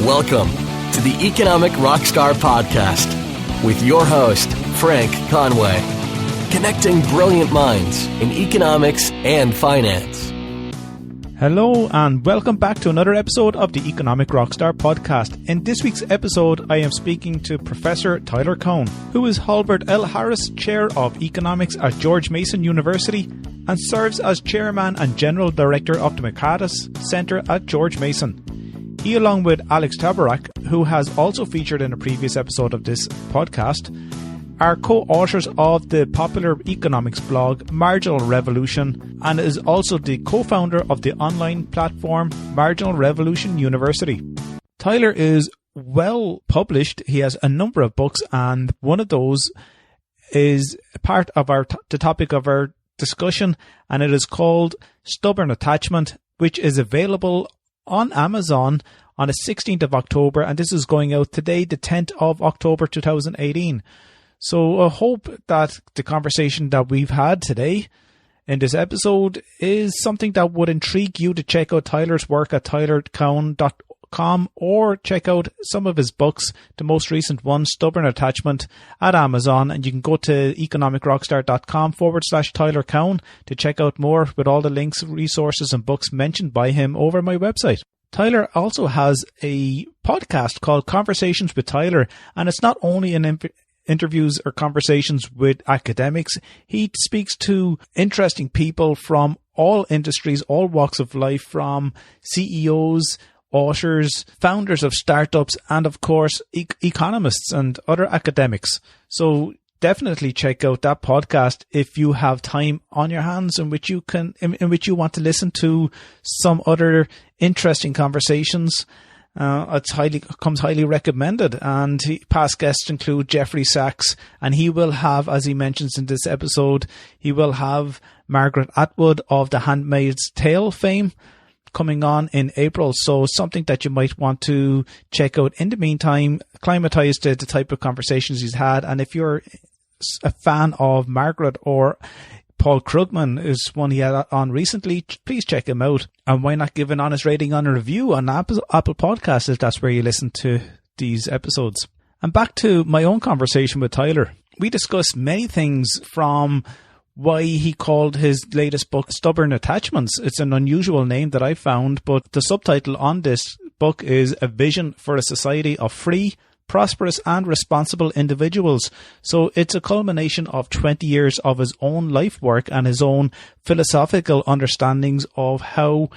Welcome to the Economic Rockstar Podcast with your host, Frank Conway, connecting brilliant minds in economics and finance. Hello and welcome back to another episode of the Economic Rockstar Podcast. In this week's episode, I am speaking to Professor Tyler Cowen, who is Holbert L. Harris Chair of Economics at George Mason University and serves as Chairman and General Director of the Mercatus Center at George Mason. He, along with Alex Tabarak, who has also featured in a previous episode of this podcast, are co-authors of the popular economics blog Marginal Revolution and is also the co-founder of the online platform Marginal Revolution University. Tyler is well published. He has a number of books, and one of those is part of the topic of our discussion, and it is called Stubborn Attachment, which is available on Amazon on the 16th of October, and this is going out today, the 10th of October 2018. So I hope that the conversation that we've had today in this episode is something that would intrigue you to check out Tyler's work at tylercowen.com or check out some of his books, the most recent one, Stubborn Attachment, at Amazon. And you can go to economicrockstar.com/Tyler Cowen to check out more with all the links, resources and books mentioned by him over my website. Tyler also has a podcast called Conversations with Tyler, and it's not only an interviews or conversations with academics. He speaks to interesting people from all industries, all walks of life, from CEOs, authors, founders of startups, and of course, economists and other academics. So definitely check out that podcast if you have time on your hands in which you want to listen to some other interesting conversations. Comes highly recommended, and past guests include Jeffrey Sachs, and he will have, as he mentions in this episode, he will have Margaret Atwood of The Handmaid's Tale fame coming on in April. So something that you might want to check out. In the meantime, acclimatise to the type of conversations he's had, and if you're a fan of Margaret or Paul Krugman is one he had on recently, please check him out. And why not give an honest rating on a review on Apple Podcasts if that's where you listen to these episodes. And back to my own conversation with Tyler. We discussed many things, from why he called his latest book Stubborn Attachments. It's an unusual name that I found, but the subtitle on this book is A Vision for a Society of Free, Prosperous and Responsible Individuals. So it's a culmination of 20 years of his own life work and his own philosophical understandings of how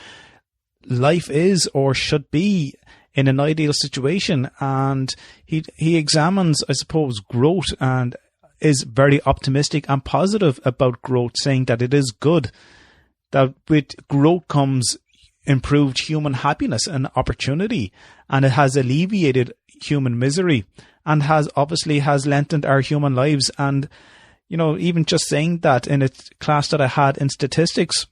life is or should be in an ideal situation. And he examines, I suppose, growth, and is very optimistic and positive about growth, saying that it is good, that with growth comes improved human happiness and opportunity, and it has alleviated human misery and has lengthened our human lives. And, you know, even just saying that, in a class that I had in statistics,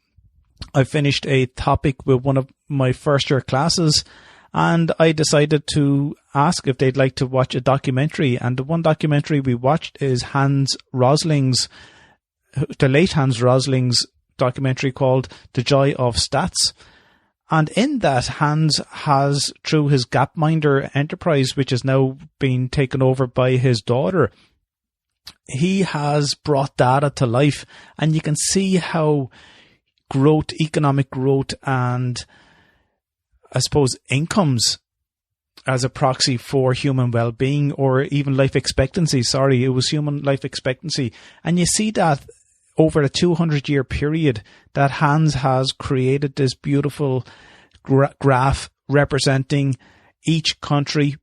I finished a topic with one of my first year classes, and I decided to ask if they'd like to watch a documentary. And the one documentary we watched is the late Hans Rosling's documentary called The Joy of Stats. And in that, Hans has, through his Gapminder enterprise, which has now been taken over by his daughter, he has brought data to life. And you can see how growth, economic growth, and I suppose incomes as a proxy for human well-being, or even life expectancy. It was human life expectancy. And you see that over a 200-year period that Hans has created this beautiful graph representing each country.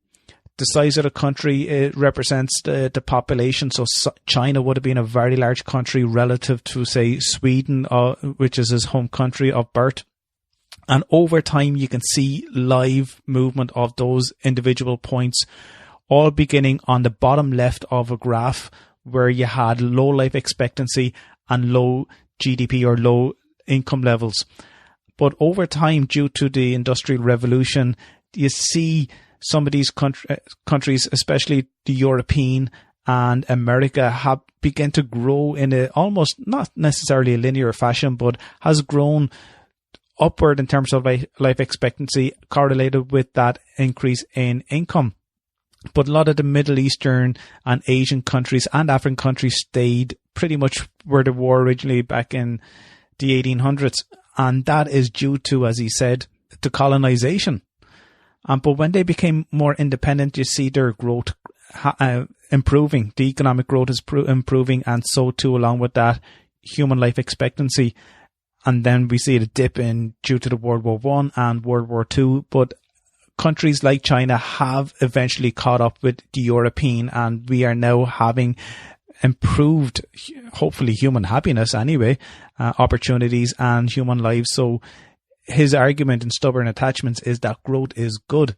The size of the country, it represents the population. So China would have been a very large country relative to, say, Sweden, which is his home country of birth. And over time, you can see live movement of those individual points, all beginning on the bottom left of a graph where you had low life expectancy and low GDP or low income levels. But over time, due to the Industrial Revolution, you see some of these countries, especially the European and America, have begun to grow in a almost not necessarily a linear fashion, but has grown upward in terms of life expectancy correlated with that increase in income. But a lot of the Middle Eastern and Asian countries and African countries stayed pretty much where they were originally back in the 1800s. And that is due to, as he said, to colonization. But when they became more independent, you see their growth improving. The economic growth is improving, and so too, along with that, human life expectancy. And then we see the dip in due to the World War I and World War II. But countries like China have eventually caught up with the European, and we are now having improved, hopefully, human happiness anyway, opportunities and human lives. So his argument in Stubborn Attachments is that growth is good.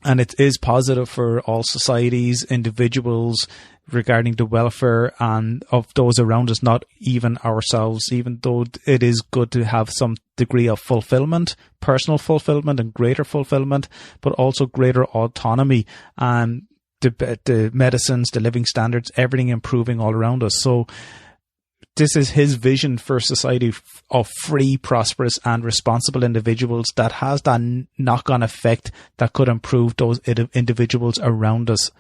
And it is positive for all societies, individuals, regarding the welfare and of those around us, not even ourselves, even though it is good to have some degree of fulfillment, personal fulfillment and greater fulfillment, but also greater autonomy and the medicines, the living standards, everything improving all around us. So this is his vision for society of free, prosperous and responsible individuals that has that knock-on effect that could improve those individuals around us.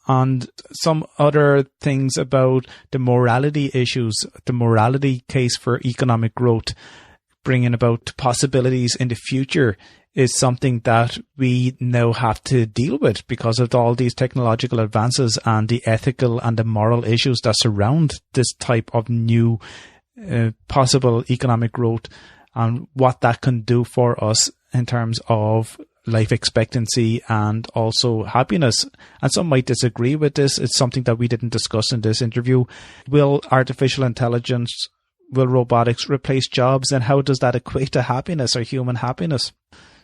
And some other things about the morality issues, the morality case for economic growth, bringing about possibilities in the future, is something that we now have to deal with because of all these technological advances and the ethical and the moral issues that surround this type of new possible economic growth, and what that can do for us in terms of life expectancy and also happiness. And some might disagree with this. It's something that we didn't discuss in this interview. Will artificial intelligence, will robotics replace jobs, and how does that equate to happiness or human happiness?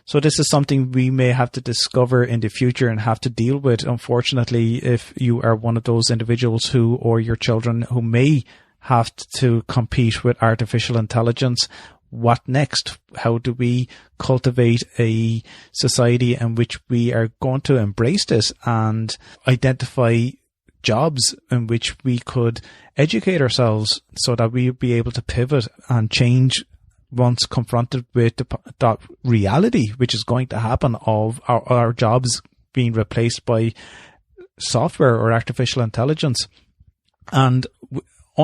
So this is something we may have to discover in the future and have to deal with. Unfortunately, if you are one of those individuals who, or your children who may have to compete with artificial intelligence, what next? How do we cultivate a society in which we are going to embrace this and identify jobs in which we could educate ourselves so that we'll be able to pivot and change once confronted with the reality, which is going to happen of our jobs being replaced by software or artificial intelligence. And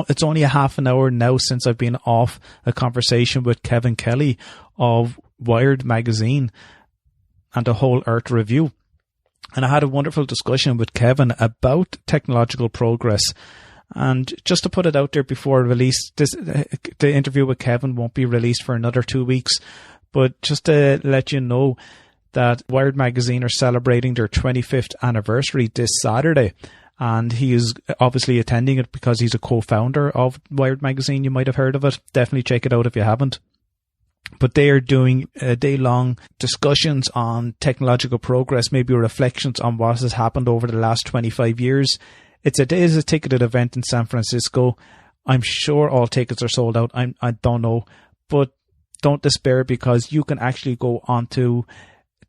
it's only a half an hour now since I've been off a conversation with Kevin Kelly of Wired magazine and the Whole Earth Review. And I had a wonderful discussion with Kevin about technological progress. And just to put it out there before release, the interview with Kevin won't be released for another 2 weeks. But just to let you know that Wired magazine are celebrating their 25th anniversary this Saturday. And he is obviously attending it because he's a co-founder of Wired magazine. You might have heard of it. Definitely check it out if you haven't. But they are doing day-long discussions on technological progress, maybe reflections on what has happened over the last 25 years. It is a ticketed event in San Francisco. I'm sure all tickets are sold out. I don't know. But don't despair, because you can actually go onto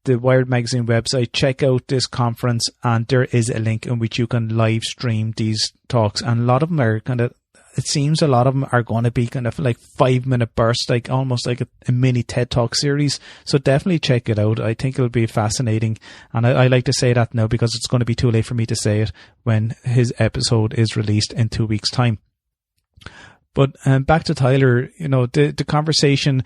the Wired magazine website, check out this conference, and there is a link in which you can live stream these talks. And a lot of them are it seems a lot of them are going to be kind of like 5-minute bursts, like almost like a mini TED Talk series. So definitely check it out. I think it'll be fascinating. And I like to say that now because it's going to be too late for me to say it when his episode is released in 2 weeks' time. But back to Tyler, the conversation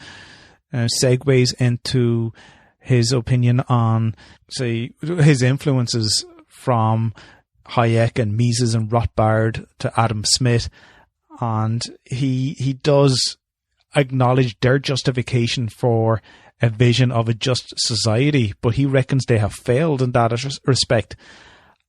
segues into his opinion on, say, his influences from Hayek and Mises and Rothbard to Adam Smith. And he does acknowledge their justification for a vision of a just society, but he reckons they have failed in that respect.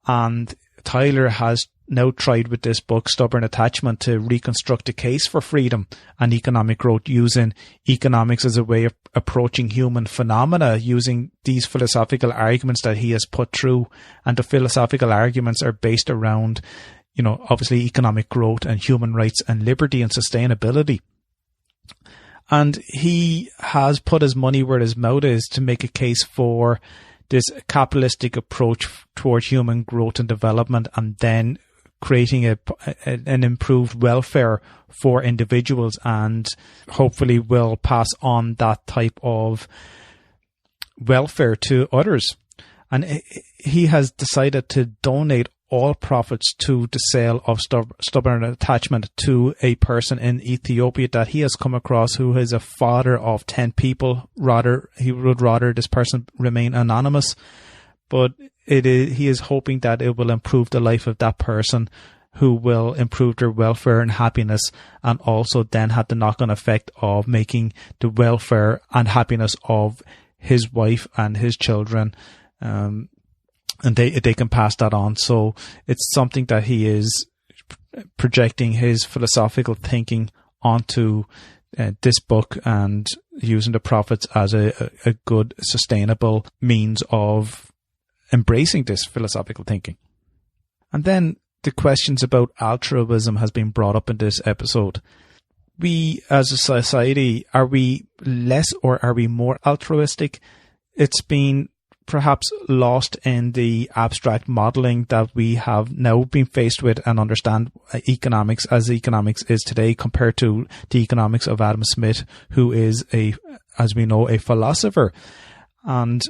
And Tyler has now tried with this book, Stubborn Attachment, to reconstruct a case for freedom and economic growth using economics as a way of approaching human phenomena, using these philosophical arguments that he has put through. And the philosophical arguments are based around, obviously economic growth and human rights and liberty and sustainability. And he has put his money where his mouth is to make a case for this capitalistic approach towards human growth and development, and then creating an improved welfare for individuals, and hopefully will pass on that type of welfare to others. And he has decided to donate all profits to the sale of stubborn attachment to a person in Ethiopia that he has come across, who is a father of 10 people. He would rather this person remain anonymous, but he is hoping that it will improve the life of that person, who will improve their welfare and happiness, and also then have the knock-on effect of making the welfare and happiness of his wife and his children, and they can pass that on. So it's something that he is projecting his philosophical thinking onto this book, and using the profits as a good, sustainable means of embracing this philosophical thinking. And then the questions about altruism has been brought up in this episode. We as a society, are we less or are we more altruistic? It's been perhaps lost in the abstract modeling that we have now been faced with, and understand economics as economics is today, compared to the economics of Adam Smith, who is as we know, a philosopher. And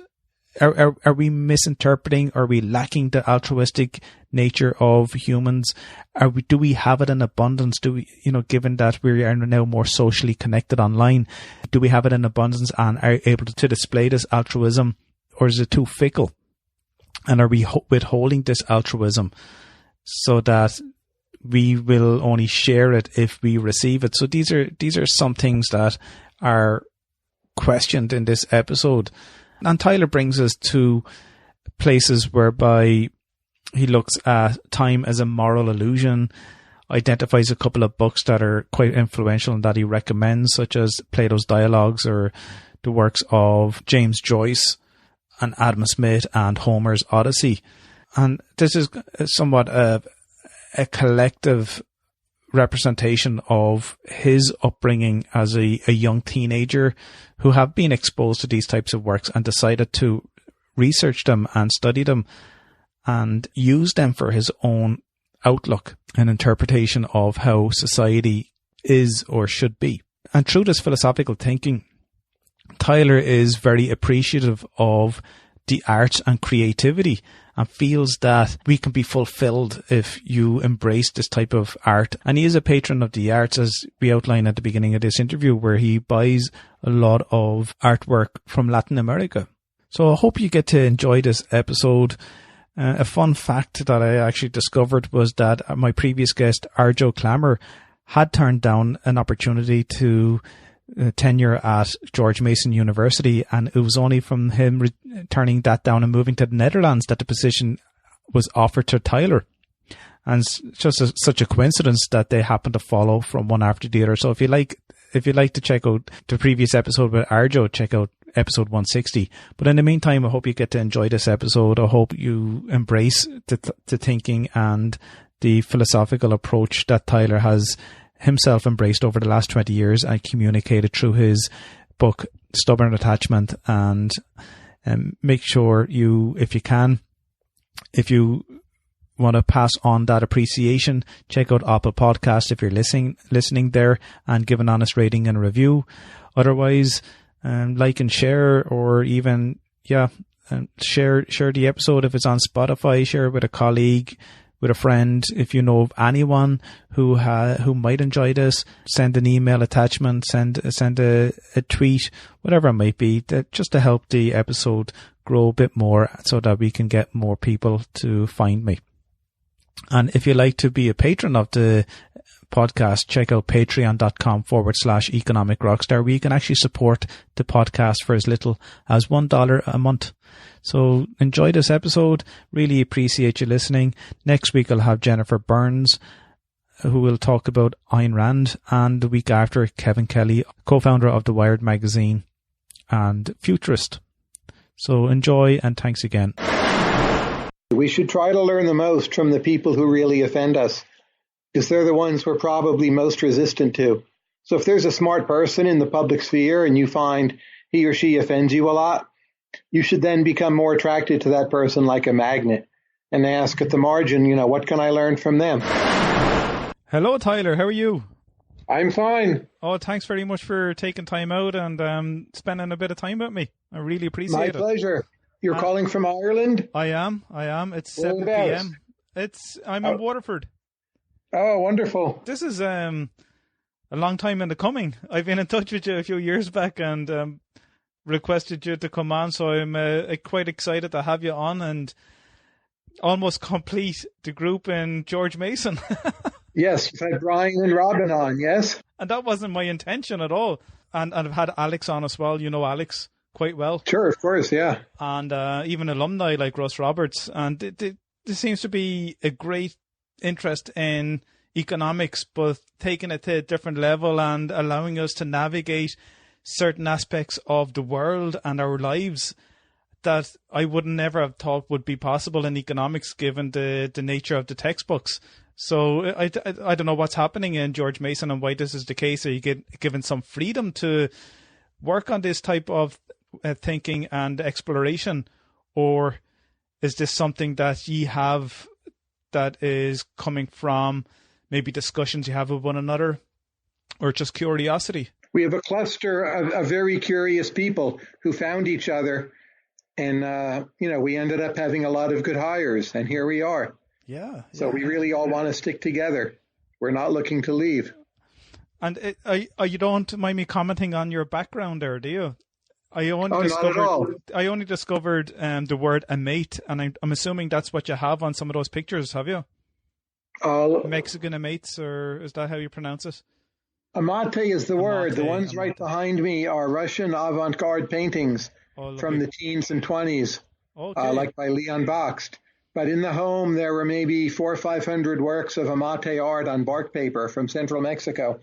are we misinterpreting? Are we lacking the altruistic nature of humans? Do we have it in abundance? Do we, given that we are now more socially connected online, do we have it in abundance and are able to display this altruism? Or is it too fickle? And are we withholding this altruism so that we will only share it if we receive it? So these are some things that are questioned in this episode. And Tyler brings us to places whereby he looks at time as a moral illusion, identifies a couple of books that are quite influential and that he recommends, such as Plato's Dialogues, or the works of James Joyce and Adam Smith and Homer's Odyssey. And this is somewhat a collective representation of his upbringing as a young teenager, who have been exposed to these types of works and decided to research them and study them and use them for his own outlook and interpretation of how society is or should be. And through this philosophical thinking, Tyler is very appreciative of the arts and creativity, and feels that we can be fulfilled if you embrace this type of art. And he is a patron of the arts, as we outlined at the beginning of this interview, where he buys a lot of artwork from Latin America. So I hope you get to enjoy this episode. A fun fact that I actually discovered was that my previous guest, Arjo Clammer, had turned down an opportunity to tenure at George Mason University, and it was only from him turning that down and moving to the Netherlands that the position was offered to Tyler. And it's just such a coincidence that they happen to follow from one after the other. So if you like to check out the previous episode with Arjo, check out episode 160. But in the meantime, I hope you get to enjoy this episode. I hope you embrace the thinking and the philosophical approach that Tyler has himself embraced over the last 20 years and communicated through his book Stubborn Attachment. And make sure if you want to pass on that appreciation, check out Apple Podcast if you're listening there, and give an honest rating and a review. Otherwise, like and share, or even share the episode if it's on Spotify. Share it with a colleague, with a friend. If you know of anyone who might enjoy this, send an email attachment, send a tweet, whatever it might be, just to help the episode grow a bit more, so that we can get more people to find me. And if you'd like to be a patron of the podcast, check out patreon.com/economic rockstar, where you can actually support the podcast for as little as $1 a month. So enjoy this episode. Really appreciate you listening. Next week I'll have Jennifer Burns, who will talk about Ayn Rand, and the week after Kevin Kelly, co-founder of the Wired magazine and futurist. So enjoy, and thanks again. We should try to learn the most from the people who really offend us, because they're the ones we're probably most resistant to. So if there's a smart person in the public sphere and you find he or she offends you a lot, you should then become more attracted to that person like a magnet. and ask at the margin, what can I learn from them? Hello, Tyler. How are you? I'm fine. Oh, thanks very much for taking time out and spending a bit of time with me. I really appreciate it. My pleasure. You're calling from Ireland? I am. It's 7 p.m. I'm in Waterford. Oh, wonderful. This is a long time in the coming. I've been in touch with you a few years back and requested you to come on, so I'm quite excited to have you on and almost complete the group in George Mason. Yes, you've had Brian and Robin on, yes? And that wasn't my intention at all. And I've had Alex on as well. You know Alex quite well. Sure, of course, yeah. And even alumni like Russ Roberts. And there seems to be a great interest in economics, but taking it to a different level and allowing us to navigate certain aspects of the world and our lives that I would never have thought would be possible in economics given the nature of the textbooks. So I don't know what's happening in George Mason and why this is the case. Are you given some freedom to work on this type of thinking and exploration, or is this something that you have that is coming from maybe discussions you have with one another, or just curiosity? We have a cluster of very curious people who found each other, and we ended up having a lot of good hires, and here we are. Yeah. So we really all want to stick together. We're not looking to leave. And you don't mind me commenting on your background there, do you? Not at all. I only discovered the word a mate, and I'm assuming that's what you have on some of those pictures, have you? Mexican amates, or is that how you pronounce it? Amate is the word. The ones right behind me are Russian avant-garde paintings from the teens and 20s, like by Leon Bakst. But in the home, there were maybe 400 or 500 works of Amate art on bark paper from central Mexico.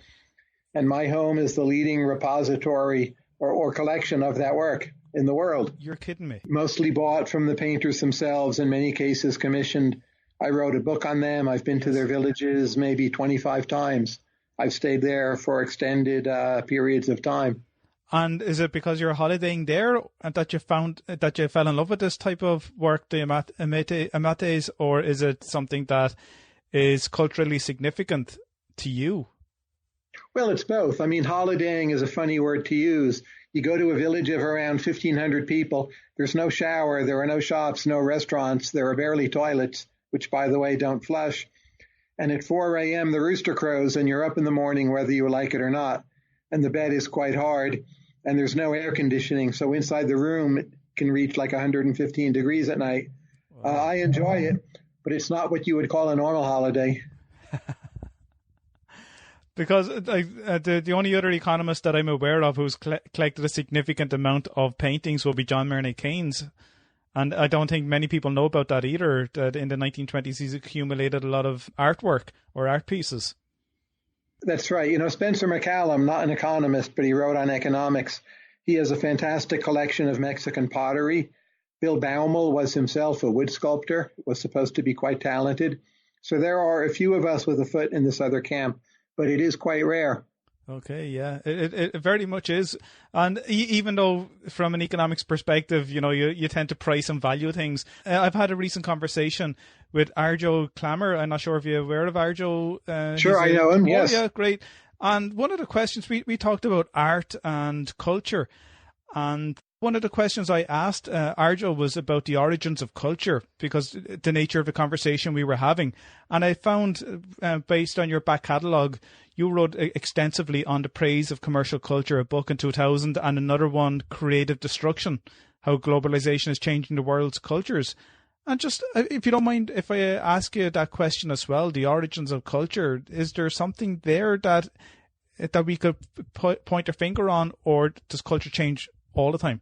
And my home is the leading repository or collection of that work in the world. You're kidding me. Mostly bought from the painters themselves, in many cases commissioned. I wrote a book on them. I've been to their villages maybe 25 times. I've stayed there for extended periods of time. And is it because you're holidaying there and that you fell in love with this type of work, the amates, or is it something that is culturally significant to you? Well, it's both. I mean, holidaying is a funny word to use. You go to a village of around 1,500 people. There's no shower. There are no shops, no restaurants. There are barely toilets, which, by the way, don't flush. And at 4 a.m., the rooster crows, and you're up in the morning whether you like it or not. And the bed is quite hard, and there's no air conditioning. So inside the room, it can reach like 115 degrees at night. I enjoy it, but it's not what you would call a normal holiday. Because the only other economist that I'm aware of who's collected a significant amount of paintings will be John Maynard Keynes. And I don't think many people know about that either, that in the 1920s he's accumulated a lot of artwork or art pieces. That's right. Spencer McCallum, not an economist, but he wrote on economics. He has a fantastic collection of Mexican pottery. Bill Baumel was himself a wood sculptor, was supposed to be quite talented. So there are a few of us with a foot in this other camp, but it is quite rare. Okay, yeah, it very much is. And even though from an economics perspective, you tend to price and value things. I've had a recent conversation with Arjo Klammer. I'm not sure if you're aware of Arjo. Sure, I know him, yes. Yeah, great. And one of the questions, we talked about art and culture. And one of the questions I asked Arjo was about the origins of culture, because the nature of the conversation we were having. And I found, based on your back catalogue, you wrote extensively on the praise of commercial culture, a book in 2000, and another one, Creative Destruction, how globalization is changing the world's cultures. And just, if you don't mind, if I ask you that question as well, the origins of culture, is there something there that we could point our finger on, or does culture change all the time?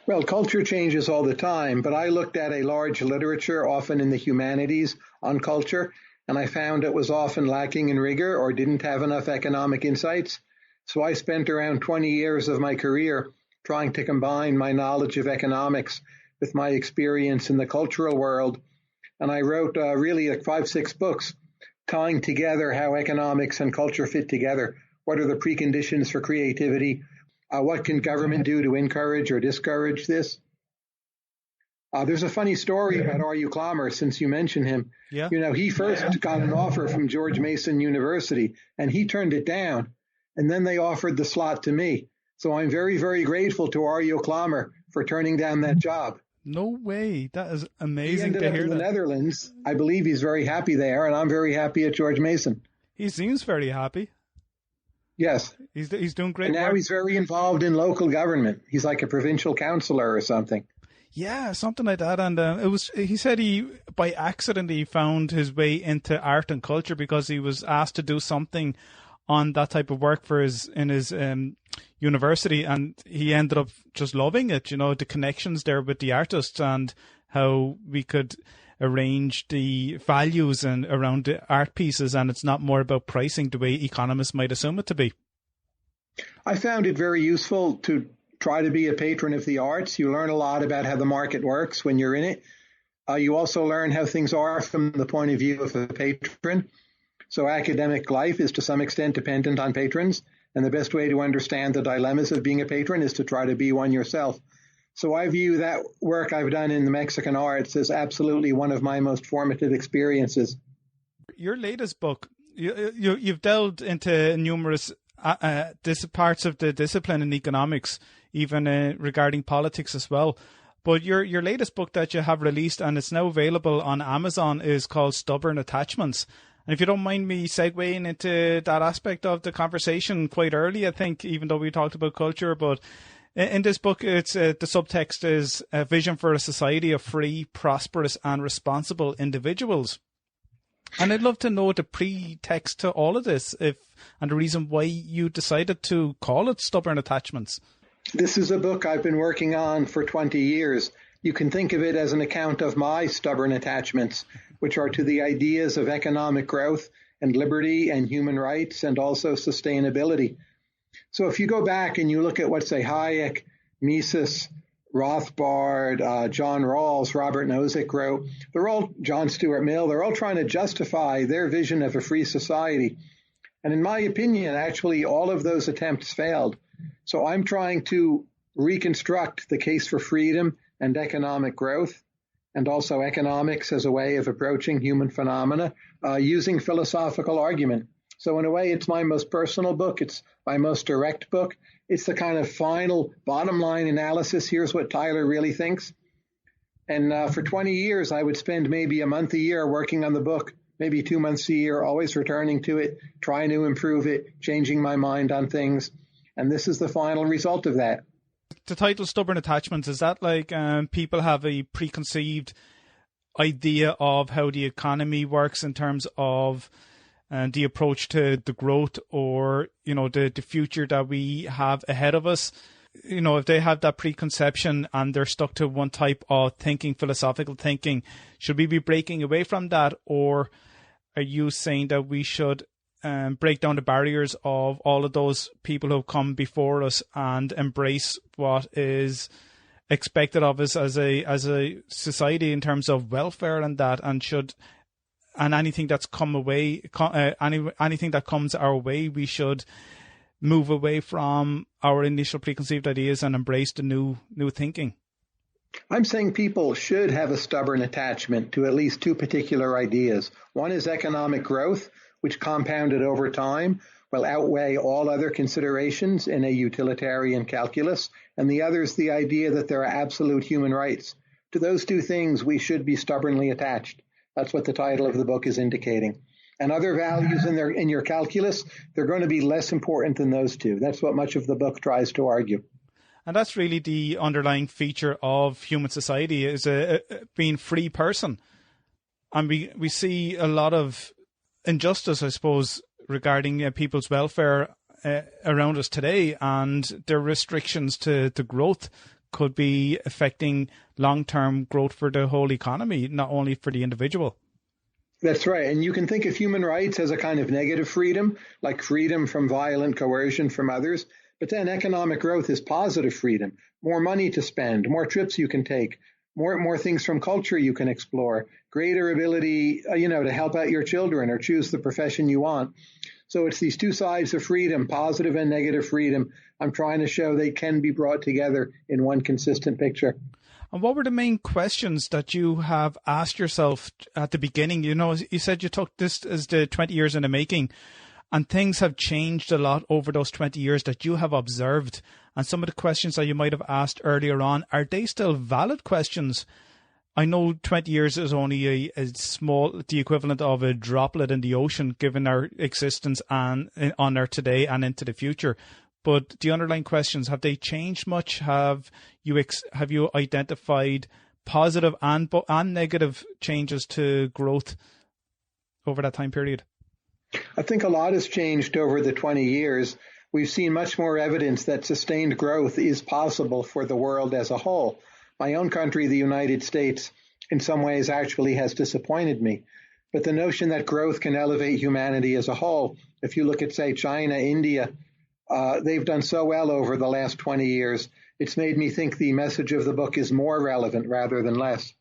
Well, culture changes all the time, but I looked at a large literature, often in the humanities, on culture, and I found it was often lacking in rigor or didn't have enough economic insights. So I spent around 20 years of my career trying to combine my knowledge of economics with my experience in the cultural world. And I wrote really like 5-6 books tying together how economics and culture fit together. What are the preconditions for creativity? What can government do to encourage or discourage this? There's a funny story about R.U. Clymer, since you mentioned him. Yeah. He first got an offer from George Mason University, and he turned it down. And then they offered the slot to me. So I'm very, very grateful to R.U. Clymer for turning down that job. No way. That is amazing to hear. He ended up in the Netherlands. I believe he's very happy there, and I'm very happy at George Mason. He seems very happy. Yes. He's doing great and now work. He's very involved in local government. He's like a provincial councillor or something. Yeah, something like that. And he said he, by accident, he found his way into art and culture because he was asked to do something on that type of work in his university, and he ended up just loving it. The connections there with the artists and how we could arrange the values and around the art pieces, and it's not more about pricing the way economists might assume it to be. I found it very useful to try to be a patron of the arts. You learn a lot about how the market works when you're in it. You also learn how things are from the point of view of a patron. So academic life is to some extent dependent on patrons, and the best way to understand the dilemmas of being a patron is to try to be one yourself. So I view that work I've done in the Mexican arts as absolutely one of my most formative experiences. Your latest book, you've delved into numerous parts of the discipline in economics, even regarding politics as well. But your latest book that you have released, and it's now available on Amazon, is called Stubborn Attachments. And if you don't mind me segueing into that aspect of the conversation quite early, I think, even though we talked about culture, but in this book, it's the subtext is a vision for a society of free, prosperous, and responsible individuals. And I'd love to know the pretext to all of this, and the reason why you decided to call it Stubborn Attachments. This is a book I've been working on for 20 years. You can think of it as an account of my stubborn attachments, which are to the ideas of economic growth and liberty and human rights and also sustainability. So if you go back and you look at what, say, Hayek, Mises, Rothbard, John Rawls, Robert Nozick wrote, John Stuart Mill, they're all trying to justify their vision of a free society. And in my opinion, actually, all of those attempts failed. So I'm trying to reconstruct the case for freedom and economic growth, and also economics as a way of approaching human phenomena using philosophical argument. So in a way, it's my most personal book. It's my most direct book. It's the kind of final bottom line analysis. Here's what Tyler really thinks. And for 20 years, I would spend maybe a month a year working on the book, maybe 2 months a year, always returning to it, trying to improve it, changing my mind on things. And this is the final result of that. The title Stubborn Attachments, is that like people have a preconceived idea of how the economy works in terms of the approach to the growth or, the future that we have ahead of us? If they have that preconception and they're stuck to one type of thinking, philosophical thinking, should we be breaking away from that? Or are you saying that we should break down the barriers of all of those people who have come before us and embrace what is expected of us as a society in terms of welfare and that, and anything that's anything that comes our way, we should move away from our initial preconceived ideas and embrace the new thinking? I'm saying people should have a stubborn attachment to at least two particular ideas. One is economic growth, which compounded over time will outweigh all other considerations in a utilitarian calculus. And the other is the idea that there are absolute human rights. To those two things, we should be stubbornly attached. That's what the title of the book is indicating. And other values in your calculus, they're going to be less important than those two. That's what much of the book tries to argue. And that's really the underlying feature of human society, is being free person. And we see a lot of injustice, I suppose, regarding people's welfare around us today, and their restrictions to growth could be affecting long-term growth for the whole economy, not only for the individual. That's right. And you can think of human rights as a kind of negative freedom, like freedom from violent coercion from others. But then economic growth is positive freedom, more money to spend, more trips you can take, more things from culture you can explore, greater ability, to help out your children or choose the profession you want. So it's these two sides of freedom, positive and negative freedom. I'm trying to show they can be brought together in one consistent picture. And what were the main questions that you have asked yourself at the beginning? You know, you said you took this as the 20 years in the making, and things have changed a lot over those 20 years that you have observed. And some of the questions that you might have asked earlier on, are they still valid questions? I know 20 years is only a small, the equivalent of a droplet in the ocean, given our existence and on our today and into the future. But the underlying questions, have they changed much? Have you identified positive and negative changes to growth over that time period? I think a lot has changed over the 20 years. We've seen much more evidence that sustained growth is possible for the world as a whole. My own country, the United States, in some ways actually has disappointed me. But the notion that growth can elevate humanity as a whole, if you look at, say, China, India, they've done so well over the last 20 years. It's made me think the message of the book is more relevant rather than less.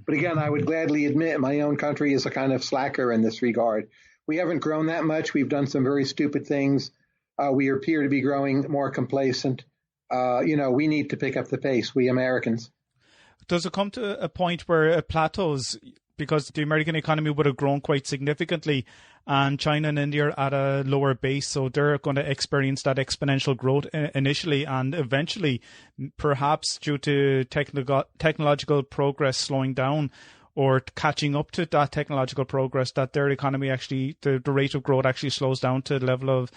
But again, I would gladly admit my own country is a kind of slacker in this regard. We haven't grown that much. We've done some very stupid things. We appear to be growing more complacent. We need to pick up the pace, we Americans. Does it come to a point where it plateaus? Because the American economy would have grown quite significantly, and China and India are at a lower base, so they're going to experience that exponential growth initially, and eventually, perhaps due to technological progress slowing down or catching up to that technological progress, that their economy actually, the rate of growth actually slows down to the level of,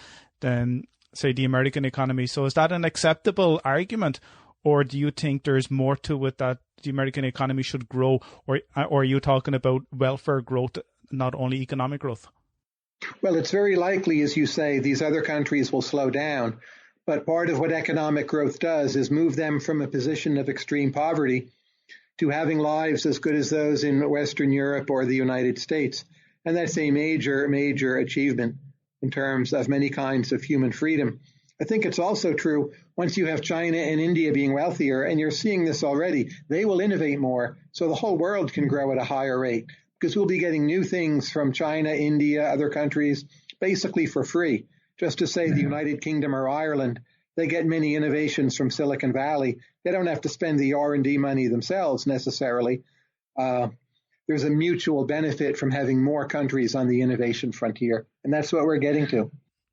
say, the American economy. So is that an acceptable argument? Or do you think there's more to it, that the American economy should grow? Or are you talking about welfare growth, not only economic growth? Well, it's very likely, as you say, these other countries will slow down. But part of what economic growth does is move them from a position of extreme poverty to having lives as good as those in Western Europe or the United States. And that's a major, major achievement in terms of many kinds of human freedom. I think it's also true once you have China and India being wealthier, and you're seeing this already, they will innovate more so the whole world can grow at a higher rate, because we'll be getting new things from China, India, other countries, basically for free. Just to say the United Kingdom or Ireland, they get many innovations from Silicon Valley. They don't have to spend the R&D money themselves necessarily. There's a mutual benefit from having more countries on the innovation frontier, and that's what we're getting to.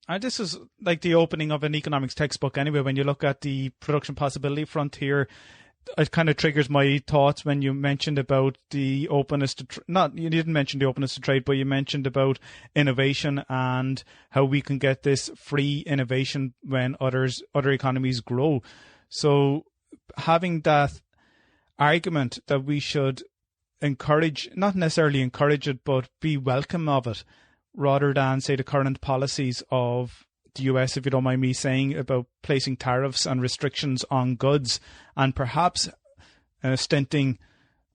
And this is like the opening of an economics textbook anyway. When you look at the production possibility frontier, it kind of triggers my thoughts when you mentioned about the openness to you didn't mention the openness to trade, but you mentioned about innovation and how we can get this free innovation when other economies grow. So having that argument that we should encourage, not necessarily encourage it, but be welcome of it, rather than, say, the current policies of the US, if you don't mind me saying, about placing tariffs and restrictions on goods and perhaps stinting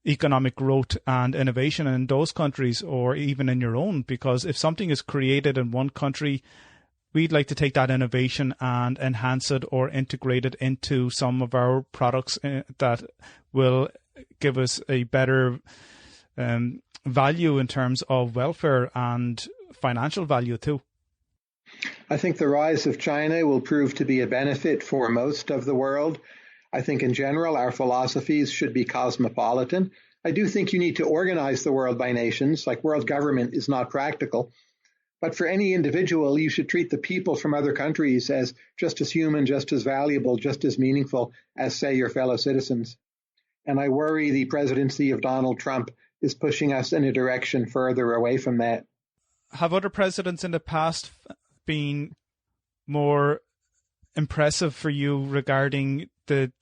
economic growth and innovation in those countries or even in your own. Because if something is created in one country, we'd like to take that innovation and enhance it or integrate it into some of our products that will give us a better value in terms of welfare and financial value too. I think the rise of China will prove to be a benefit for most of the world. I think in general our philosophies should be cosmopolitan. I do think you need to organize the world by nations, like world government is not practical. But for any individual, you should treat the people from other countries as just as human, just as valuable, just as meaningful as, say, your fellow citizens. And I worry the presidency of Donald Trump is pushing us in a direction further away from that. Have other presidents in the past been more impressive for you regarding the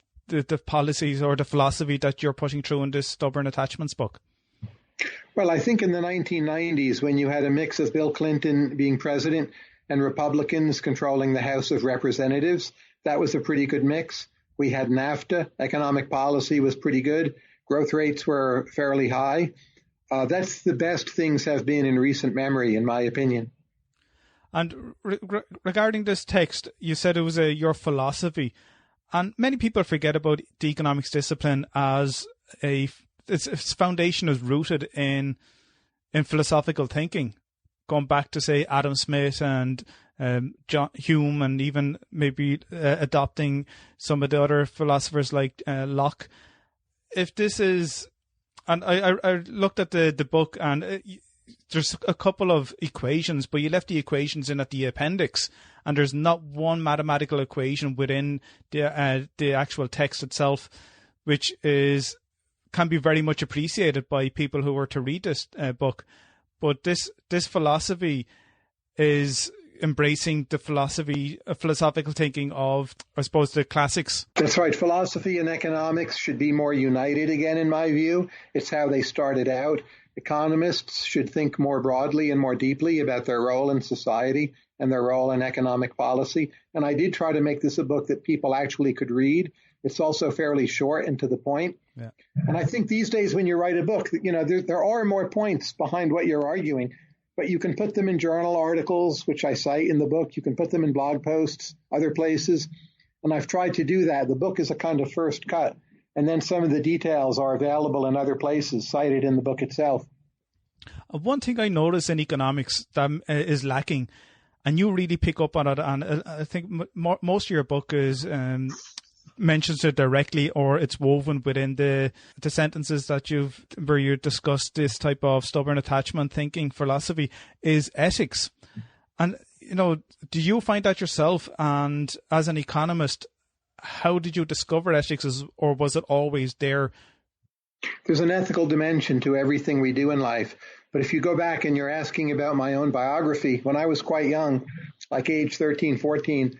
policies or the philosophy that you're pushing through in this Stubborn Attachments book? Well, I think in the 1990s, when you had a mix of Bill Clinton being president and Republicans controlling the House of Representatives, that was a pretty good mix. We had NAFTA. Economic policy was pretty good. Growth rates were fairly high. That's the best things have been in recent memory, in my opinion. And regarding this text, you said it was your philosophy. And many people forget about the economics discipline as its foundation is rooted in philosophical thinking, going back to, say, Adam Smith and John Hume, and even maybe adopting some of the other philosophers like Locke. if this is, and I looked at the book, and there's a couple of equations, but you left the equations in at the appendix, and there's not one mathematical equation within the actual text itself, which can be very much appreciated by people who were to read this book. But this philosophy is embracing the philosophical thinking of, I suppose, the classics. That's right. Philosophy and economics should be more united again, in my view. It's how they started out. Economists should think more broadly and more deeply about their role in society and their role in economic policy. And I did try to make this a book that people actually could read. It's also fairly short and to the point. Yeah. And I think these days when you write a book, there are more points behind what you're arguing, but you can put them in journal articles, which I cite in the book. You can put them in blog posts, other places. And I've tried to do that. The book is a kind of first cut. And then some of the details are available in other places, cited in the book itself. One thing I notice in economics that is lacking, and you really pick up on it, and I think most of your book is mentions it directly, or it's woven within the sentences that where you discuss this type of stubborn attachment thinking philosophy, is ethics. And, do you find that yourself? And as an economist, how did you discover ethics, or was it always there? There's an ethical dimension to everything we do in life. But if you go back and you're asking about my own biography, when I was quite young, like age 13, 14,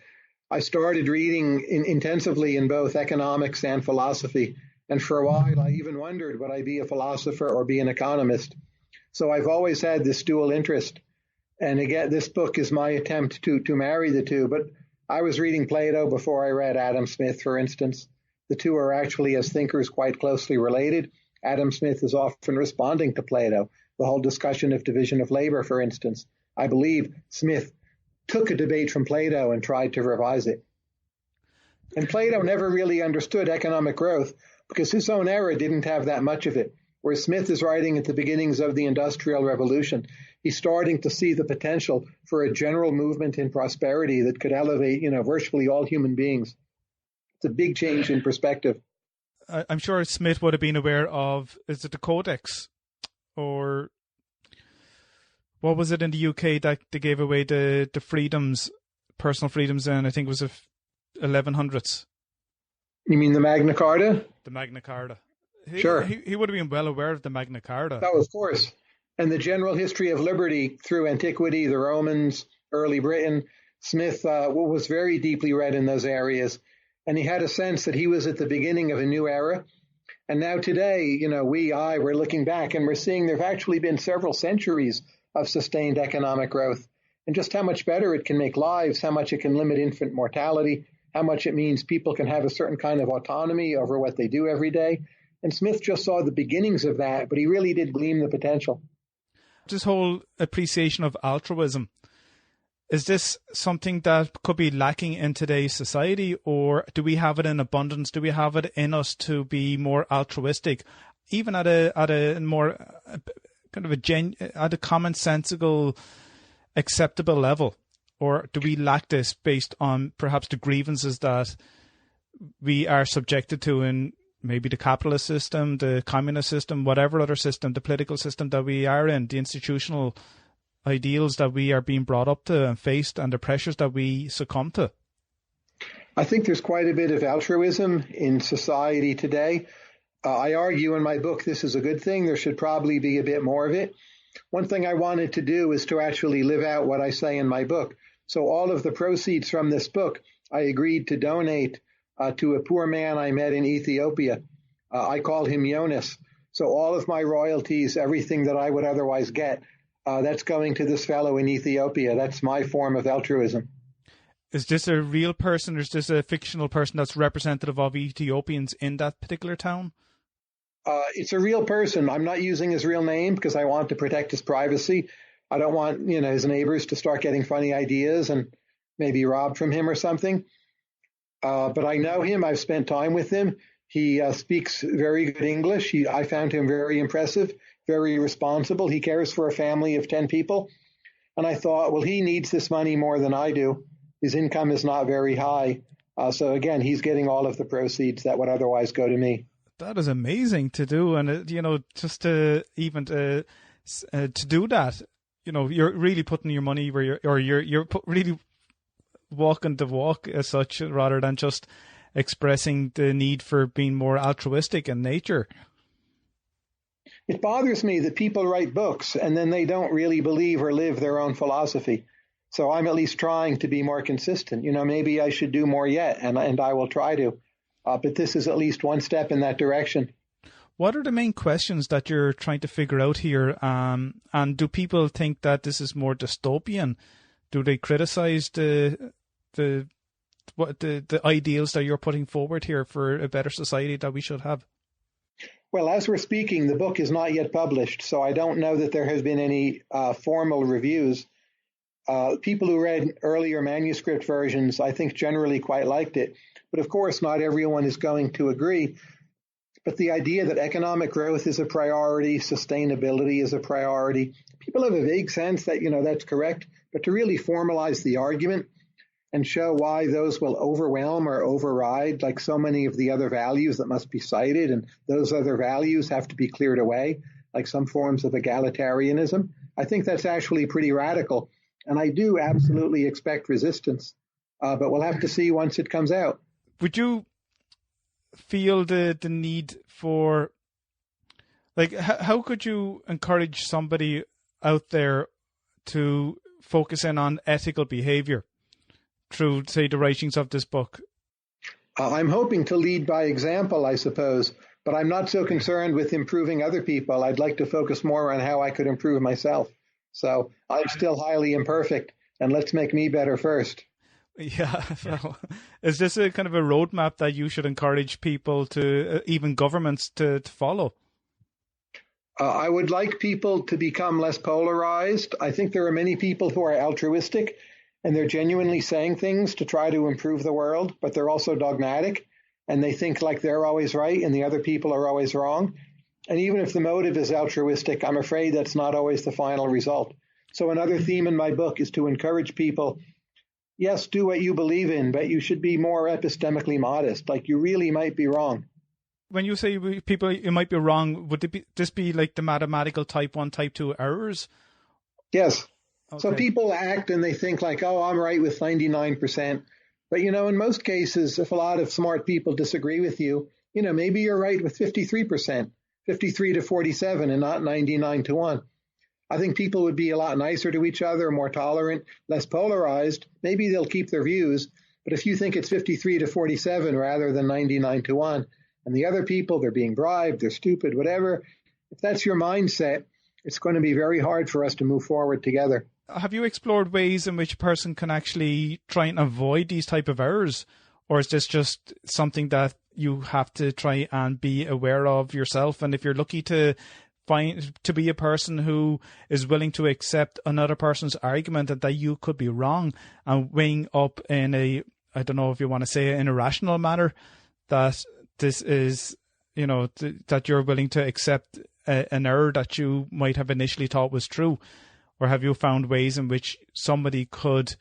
I started reading intensively in both economics and philosophy. And for a while, I even wondered, would I be a philosopher or be an economist? So I've always had this dual interest. And again, this book is my attempt to marry the two. But I was reading Plato before I read Adam Smith, for instance. The two are actually, as thinkers, quite closely related. Adam Smith is often responding to Plato. The whole discussion of division of labor, for instance. I believe Smith took a debate from Plato and tried to revise it. And Plato never really understood economic growth because his own era didn't have that much of it. Whereas Smith is writing at the beginnings of the Industrial Revolution, he's starting to see the potential for a general movement in prosperity that could elevate, virtually all human beings. It's a big change in perspective. I'm sure Smith would have been aware of, is it the Codex? Or what was it in the UK that they gave away the freedoms, personal freedoms, in? I think it was the 1100s. You mean the Magna Carta? The Magna Carta. Sure. He would have been well aware of the Magna Carta. Oh, of course. And the general history of liberty through antiquity, the Romans, early Britain. Smith was very deeply read in those areas. And he had a sense that he was at the beginning of a new era. And now today, we're looking back and we're seeing there have actually been several centuries of sustained economic growth, and just how much better it can make lives, how much it can limit infant mortality, how much it means people can have a certain kind of autonomy over what they do every day. And Smith just saw the beginnings of that, but he really did glean the potential. This whole appreciation of altruism, is this something that could be lacking in today's society, or do we have it in abundance? Do we have it in us to be more altruistic, even at a more kind of at a commonsensical, acceptable level? Or do we lack this based on perhaps the grievances that we are subjected to in maybe the capitalist system, the communist system, whatever other system, the political system that we are in, the institutional ideals that we are being brought up to and faced, and the pressures that we succumb to? I think there's quite a bit of altruism in society today. I argue in my book this is a good thing. There should probably be a bit more of it. One thing I wanted to do is to actually live out what I say in my book. So all of the proceeds from this book, I agreed to donate to a poor man I met in Ethiopia. I call him Jonas. So all of my royalties, everything that I would otherwise get, that's going to this fellow in Ethiopia. That's my form of altruism. Is this a real person, or is this a fictional person that's representative of Ethiopians in that particular town? It's a real person. I'm not using his real name because I want to protect his privacy. I don't want, his neighbors to start getting funny ideas and maybe rob from him or something. But I know him. I've spent time with him. He speaks very good English. I found him very impressive, very responsible. He cares for a family of 10 people. And I thought, well, he needs this money more than I do. His income is not very high. So again, he's getting all of the proceeds that would otherwise go to me. That is amazing to do. And, just to even to do that, you're really putting your money where you're really walking the walk as such, rather than just expressing the need for being more altruistic in nature. It bothers me that people write books and then they don't really believe or live their own philosophy. So I'm at least trying to be more consistent. Maybe I should do more yet, and I will try to. But this is at least one step in that direction. What are the main questions that you're trying to figure out here? And do people think that this is more dystopian? Do they criticize the ideals that you're putting forward here for a better society that we should have? Well, as we're speaking, the book is not yet published, so I don't know that there has been any formal reviews. People who read earlier manuscript versions, I think, generally quite liked it. But of course, not everyone is going to agree. But the idea that economic growth is a priority, sustainability is a priority, people have a vague sense that, that's correct. But to really formalize the argument and show why those will overwhelm or override, like so many of the other values that must be cited, and those other values have to be cleared away, like some forms of egalitarianism, I think that's actually pretty radical. And I do absolutely expect resistance, but we'll have to see once it comes out. Would you feel the need for, how could you encourage somebody out there to focus in on ethical behavior through, say, the writings of this book? I'm hoping to lead by example, I suppose, but I'm not so concerned with improving other people. I'd like to focus more on how I could improve myself. So I'm still highly imperfect, and let's make me better first. Yeah. Well, is this a kind of a roadmap that you should encourage people to, even governments, to follow? I would like people to become less polarized. I think there are many people who are altruistic, and they're genuinely saying things to try to improve the world, but they're also dogmatic, and they think like they're always right and the other people are always wrong. And even if the motive is altruistic, I'm afraid that's not always the final result. So another theme in my book is to encourage people, yes, do what you believe in, but you should be more epistemically modest. Like, you really might be wrong. When you say people, you might be wrong, would this be like the mathematical type 1, type 2 errors? Yes. Okay. So people act and they think like, oh, I'm right with 99%. But, in most cases, if a lot of smart people disagree with you, maybe you're right with 53%, 53 to 47 and not 99 to 1. I think people would be a lot nicer to each other, more tolerant, less polarized. Maybe they'll keep their views. But if you think it's 53 to 47 rather than 99 to 1, and the other people, they're being bribed, they're stupid, whatever, if that's your mindset, it's going to be very hard for us to move forward together. Have you explored ways in which a person can actually try and avoid these type of errors? Or is this just something that you have to try and be aware of yourself? And if you're lucky to be a person who is willing to accept another person's argument that you could be wrong, and weighing up in a, I don't know if you want to say it, in a rational manner, that this is, that you're willing to accept an error that you might have initially thought was true? Or have you found ways in which somebody could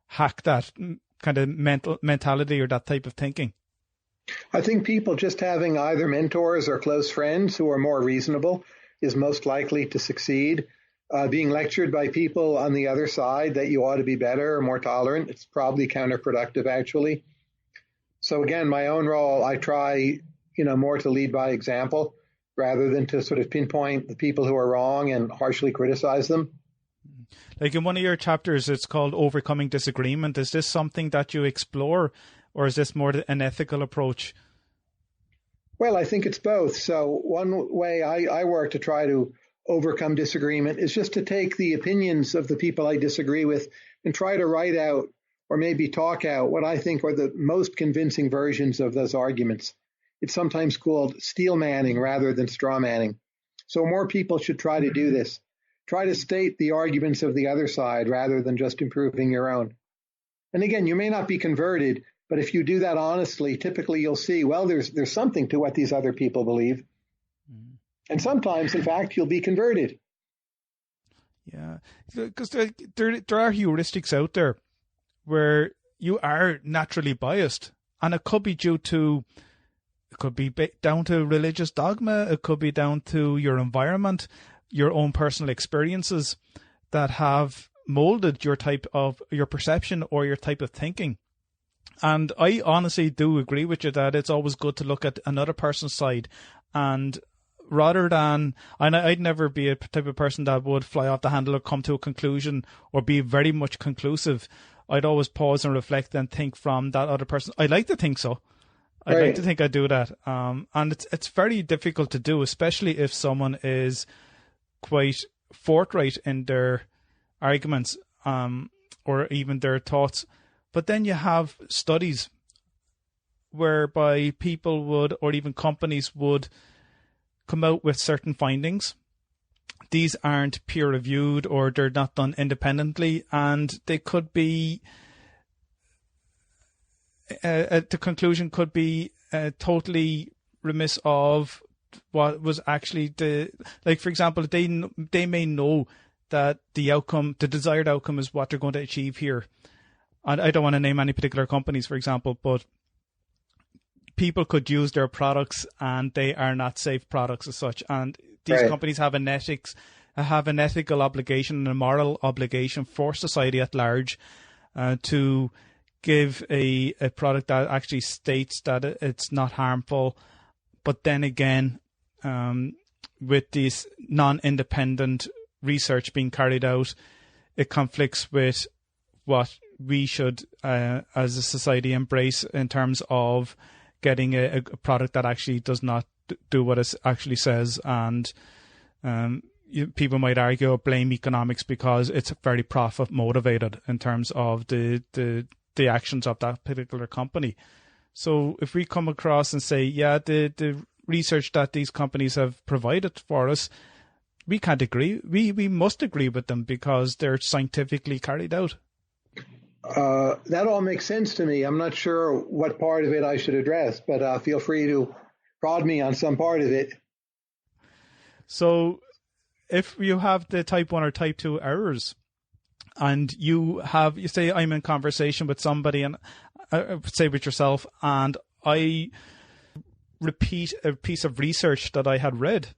hack that kind of mentality or that type of thinking? I think people just having either mentors or close friends who are more reasonable is most likely to succeed. Being lectured by people on the other side that you ought to be better or more tolerant, it's probably counterproductive, actually. So again, my own role, I try, more to lead by example rather than to sort of pinpoint the people who are wrong and harshly criticize them. Like in one of your chapters, it's called Overcoming Disagreement. Is this something that you explore, or is this more an ethical approach? Well, I think it's both. So one way I work to try to overcome disagreement is just to take the opinions of the people I disagree with and try to write out or maybe talk out what I think are the most convincing versions of those arguments. It's sometimes called steel manning rather than straw manning. So more people should try to do this. Try to state the arguments of the other side rather than just improving your own. And again, you may not be converted, but if you do that honestly, typically you'll see, well, there's something to what these other people believe. Mm-hmm. And sometimes, in fact, you'll be converted. Yeah, because there are heuristics out there where you are naturally biased, and it could be due to It could be down to religious dogma. It could be down to your environment, your own personal experiences that have molded your perception or your type of thinking. And I honestly do agree with you that it's always good to look at another person's side, and rather than, and I'd never be a type of person that would fly off the handle or come to a conclusion or be very much conclusive. I'd always pause and reflect and think from that other person. I like to think so. I'd like to think I do that. And it's very difficult to do, especially if someone is quite forthright in their arguments, or even their thoughts. But then you have studies whereby people would, or even companies would, come out with certain findings. These aren't peer reviewed, or they're not done independently, and they could be, the conclusion could be totally remiss of what was actually for example, they may know that the desired outcome is what they're going to achieve here. And I don't want to name any particular companies, for example, but people could use their products and they are not safe products as such. And these companies have an ethical obligation and a moral obligation for society at large to give a product that actually states that it's not harmful. But then again, with this non-independent research being carried out, it conflicts with what we should, as a society, embrace in terms of getting a product that actually does not do what it actually says. And people might argue or blame economics because it's very profit motivated in terms of the actions of that particular company. So if we come across and say, yeah, the research that these companies have provided for us, we can't agree. We must agree with them because they're scientifically carried out. That all makes sense to me. I'm not sure what part of it I should address, but feel free to prod me on some part of it. So if you have the type 1 or type 2 errors, and you say I'm in conversation with somebody, and say with yourself, and I repeat a piece of research that I had read,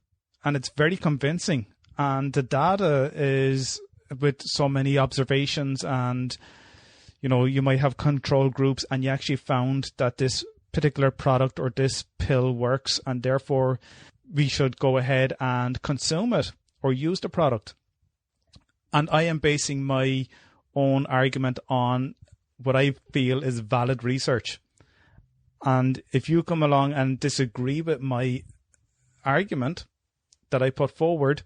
and it's very convincing, and the data is with so many observations, and you might have control groups, and you actually found that this particular product or this pill works, and therefore we should go ahead and consume it or use the product. And I am basing my own argument on what I feel is valid research. And if you come along and disagree with my argument that I put forward,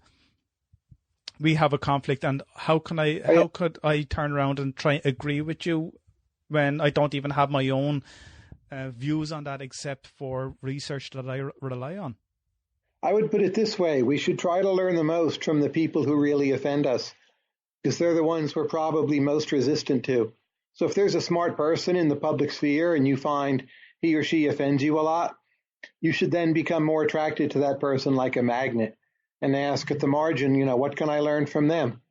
we have a conflict. And how could I turn around and try and agree with you when I don't even have my own views on that except for research that I rely on? I would put it this way. We should try to learn the most from the people who really offend us, because they're the ones we're probably most resistant to. So if there's a smart person in the public sphere and you find he or she offends you a lot, you should then become more attracted to that person like a magnet and ask at the margin, what can I learn from them?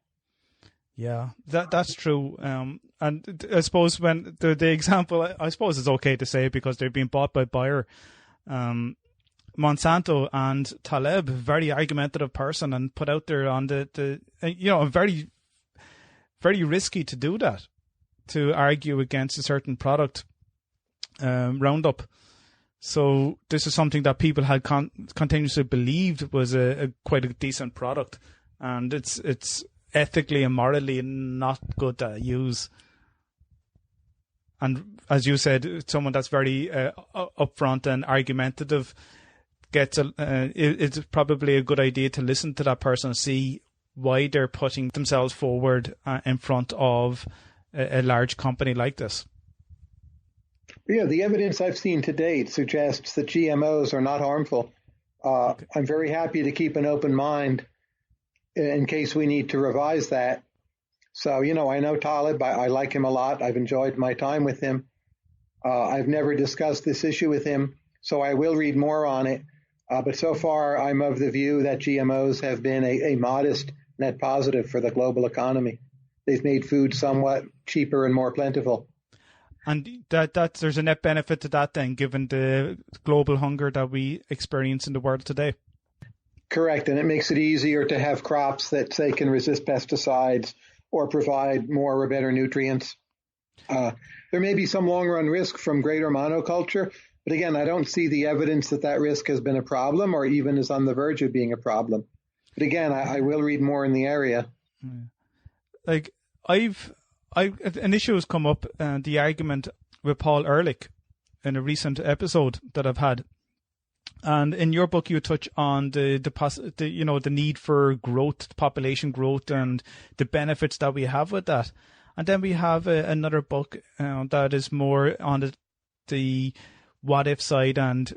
Yeah, that's true. And I suppose when the example, I suppose it's okay to say because they're being bought by Bayer, Monsanto and Taleb, very argumentative person, and put out there on very, very risky to do that, to argue against a certain product, Roundup. So this is something that people had continuously believed was quite a decent product, and it's ethically and morally not good to use. And as you said, someone that's very upfront and argumentative it's probably a good idea to listen to that person and see why they're putting themselves forward in front of a large company like this. Yeah, the evidence I've seen to date suggests that GMOs are not harmful. I'm very happy to keep an open mind in case we need to revise that. So, I know Taleb. I like him a lot. I've enjoyed my time with him. I've never discussed this issue with him, so I will read more on it. But so far, I'm of the view that GMOs have been a modest net positive for the global economy. They've made food somewhat cheaper and more plentiful. And that there's a net benefit to that then, given the global hunger that we experience in the world today. Correct. And it makes it easier to have crops that, say, can resist pesticides or provide more or better nutrients. There may be some long-run risk from greater monoculture, but again, I don't see the evidence that risk has been a problem or even is on the verge of being a problem. But again, I will read more in the area. Like an issue has come up, the argument with Paul Ehrlich in a recent episode that I've had. And in your book, you touch on the need for growth, population growth, and the benefits that we have with that. And then we have another book that is more on the what if side and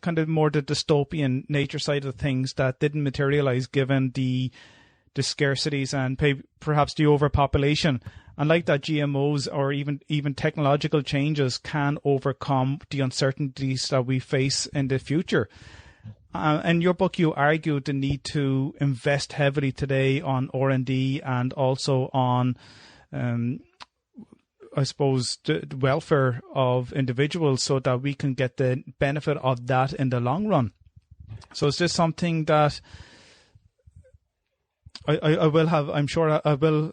kind of more the dystopian nature side of things that didn't materialize given the scarcities and perhaps the overpopulation. And like that, GMOs or even technological changes can overcome the uncertainties that we face in the future. In your book, you argued the need to invest heavily today on R&D and also on, I suppose, the welfare of individuals so that we can get the benefit of that in the long run. So is this something that I will have, I'm sure I will.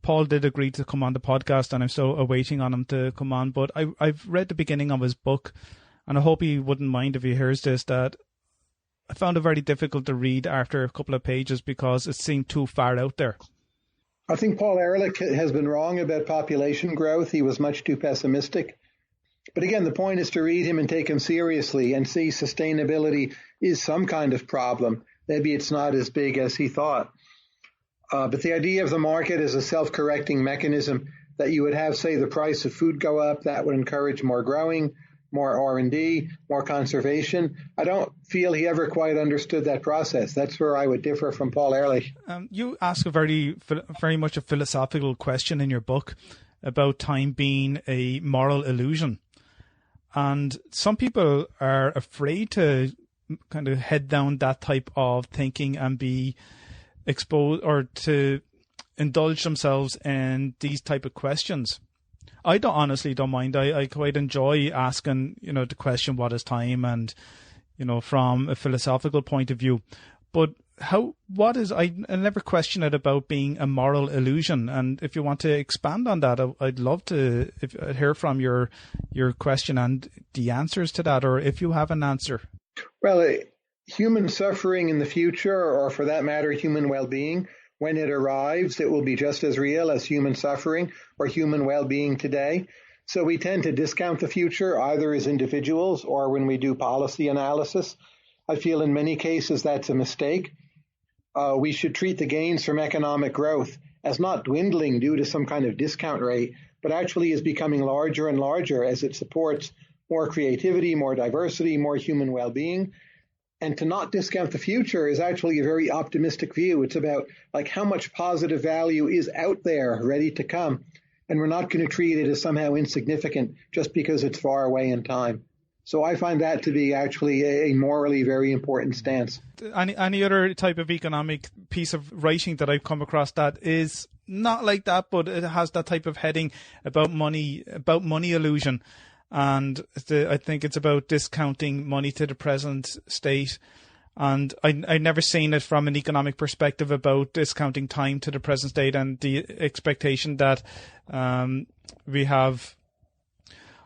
Paul did agree to come on the podcast and I'm still awaiting on him to come on, but I've read the beginning of his book and I hope he wouldn't mind if he hears this, that I found it very difficult to read after a couple of pages because it seemed too far out there. I think Paul Ehrlich has been wrong about population growth. He was much too pessimistic. But again, the point is to read him and take him seriously and see sustainability is some kind of problem. Maybe it's not as big as he thought. But the idea of the market as a self-correcting mechanism that you would have, say, the price of food go up, that would encourage more growing, more R&D, more conservation. I don't feel he ever quite understood that process. That's where I would differ from Paul Ehrlich. You ask a very much a philosophical question in your book about time being a moral illusion. And some people are afraid to kind of head down that type of thinking and be exposed or to indulge themselves in these type of questions. I honestly don't mind. I quite enjoy asking, the question, what is time? And, from a philosophical point of view. But I never question it about being a moral illusion. And if you want to expand on that, I'd love to hear from your question and the answers to that, or if you have an answer. Well, human suffering in the future, or for that matter, human well-being, when it arrives, it will be just as real as human suffering or human well-being today. So we tend to discount the future either as individuals or when we do policy analysis. I feel in many cases that's a mistake. We should treat the gains from economic growth as not dwindling due to some kind of discount rate, but actually as becoming larger and larger as it supports more creativity, more diversity, more human well-being. And to not discount the future is actually a very optimistic view. It's about how much positive value is out there ready to come. And we're not going to treat it as somehow insignificant just because it's far away in time. So I find that to be actually a morally very important stance. Any other type of economic piece of writing that I've come across that is not like that, but it has that type of heading about money illusion. And I think it's about discounting money to the present state. And I've never seen it from an economic perspective about discounting time to the present state and the expectation that we have.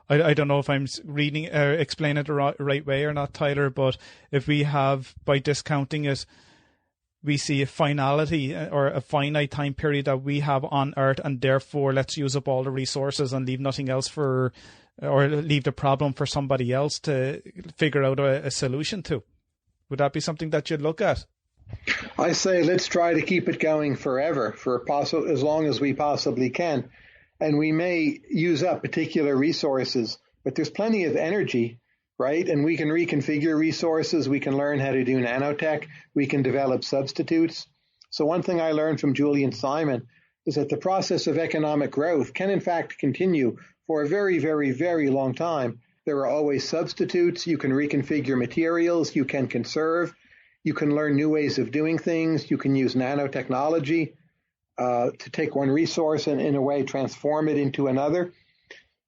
I don't know if I'm explaining it the right way or not, Tyler, but if we have, by discounting it, we see a finality or a finite time period that we have on Earth, and therefore let's use up all the resources and leave nothing else or leave the problem for somebody else to figure out a solution to. Would that be something that you'd look at? I say let's try to keep it going forever, as long as we possibly can. And we may use up particular resources, but there's plenty of energy, right? And we can reconfigure resources. We can learn how to do nanotech. We can develop substitutes. So one thing I learned from Julian Simon is that the process of economic growth can in fact continue for a very, very, very long time. There are always substitutes. You can reconfigure materials. You can conserve. You can learn new ways of doing things. You can use nanotechnology to take one resource and in a way transform it into another.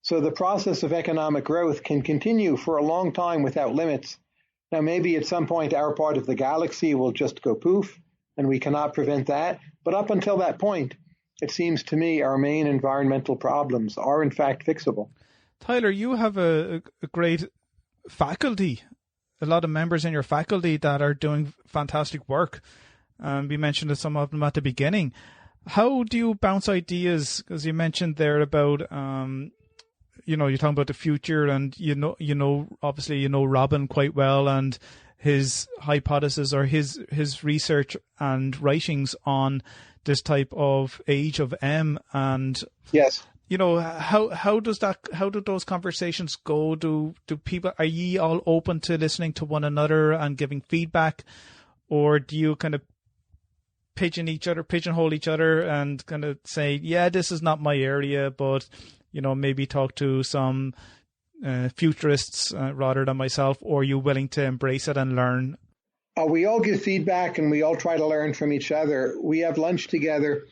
So the process of economic growth can continue for a long time without limits. Now, maybe at some point our part of the galaxy will just go poof, and we cannot prevent that. But up until that point, it seems to me our main environmental problems are in fact fixable. Tyler, you have a great faculty, a lot of members in your faculty that are doing fantastic work. We mentioned some of them at the beginning. How do you bounce ideas? Because you mentioned there about, you're talking about the future, and obviously Robin quite well, and his hypothesis or his research and writings on this type of age of M. And yes, how do those conversations go? Do people, are ye all open to listening to one another and giving feedback, or do you kind of pigeonhole each other and kind of say, yeah, this is not my area, but maybe talk to some futurists rather than myself, or are you willing to embrace it and learn? We all give feedback and we all try to learn from each other. We have lunch together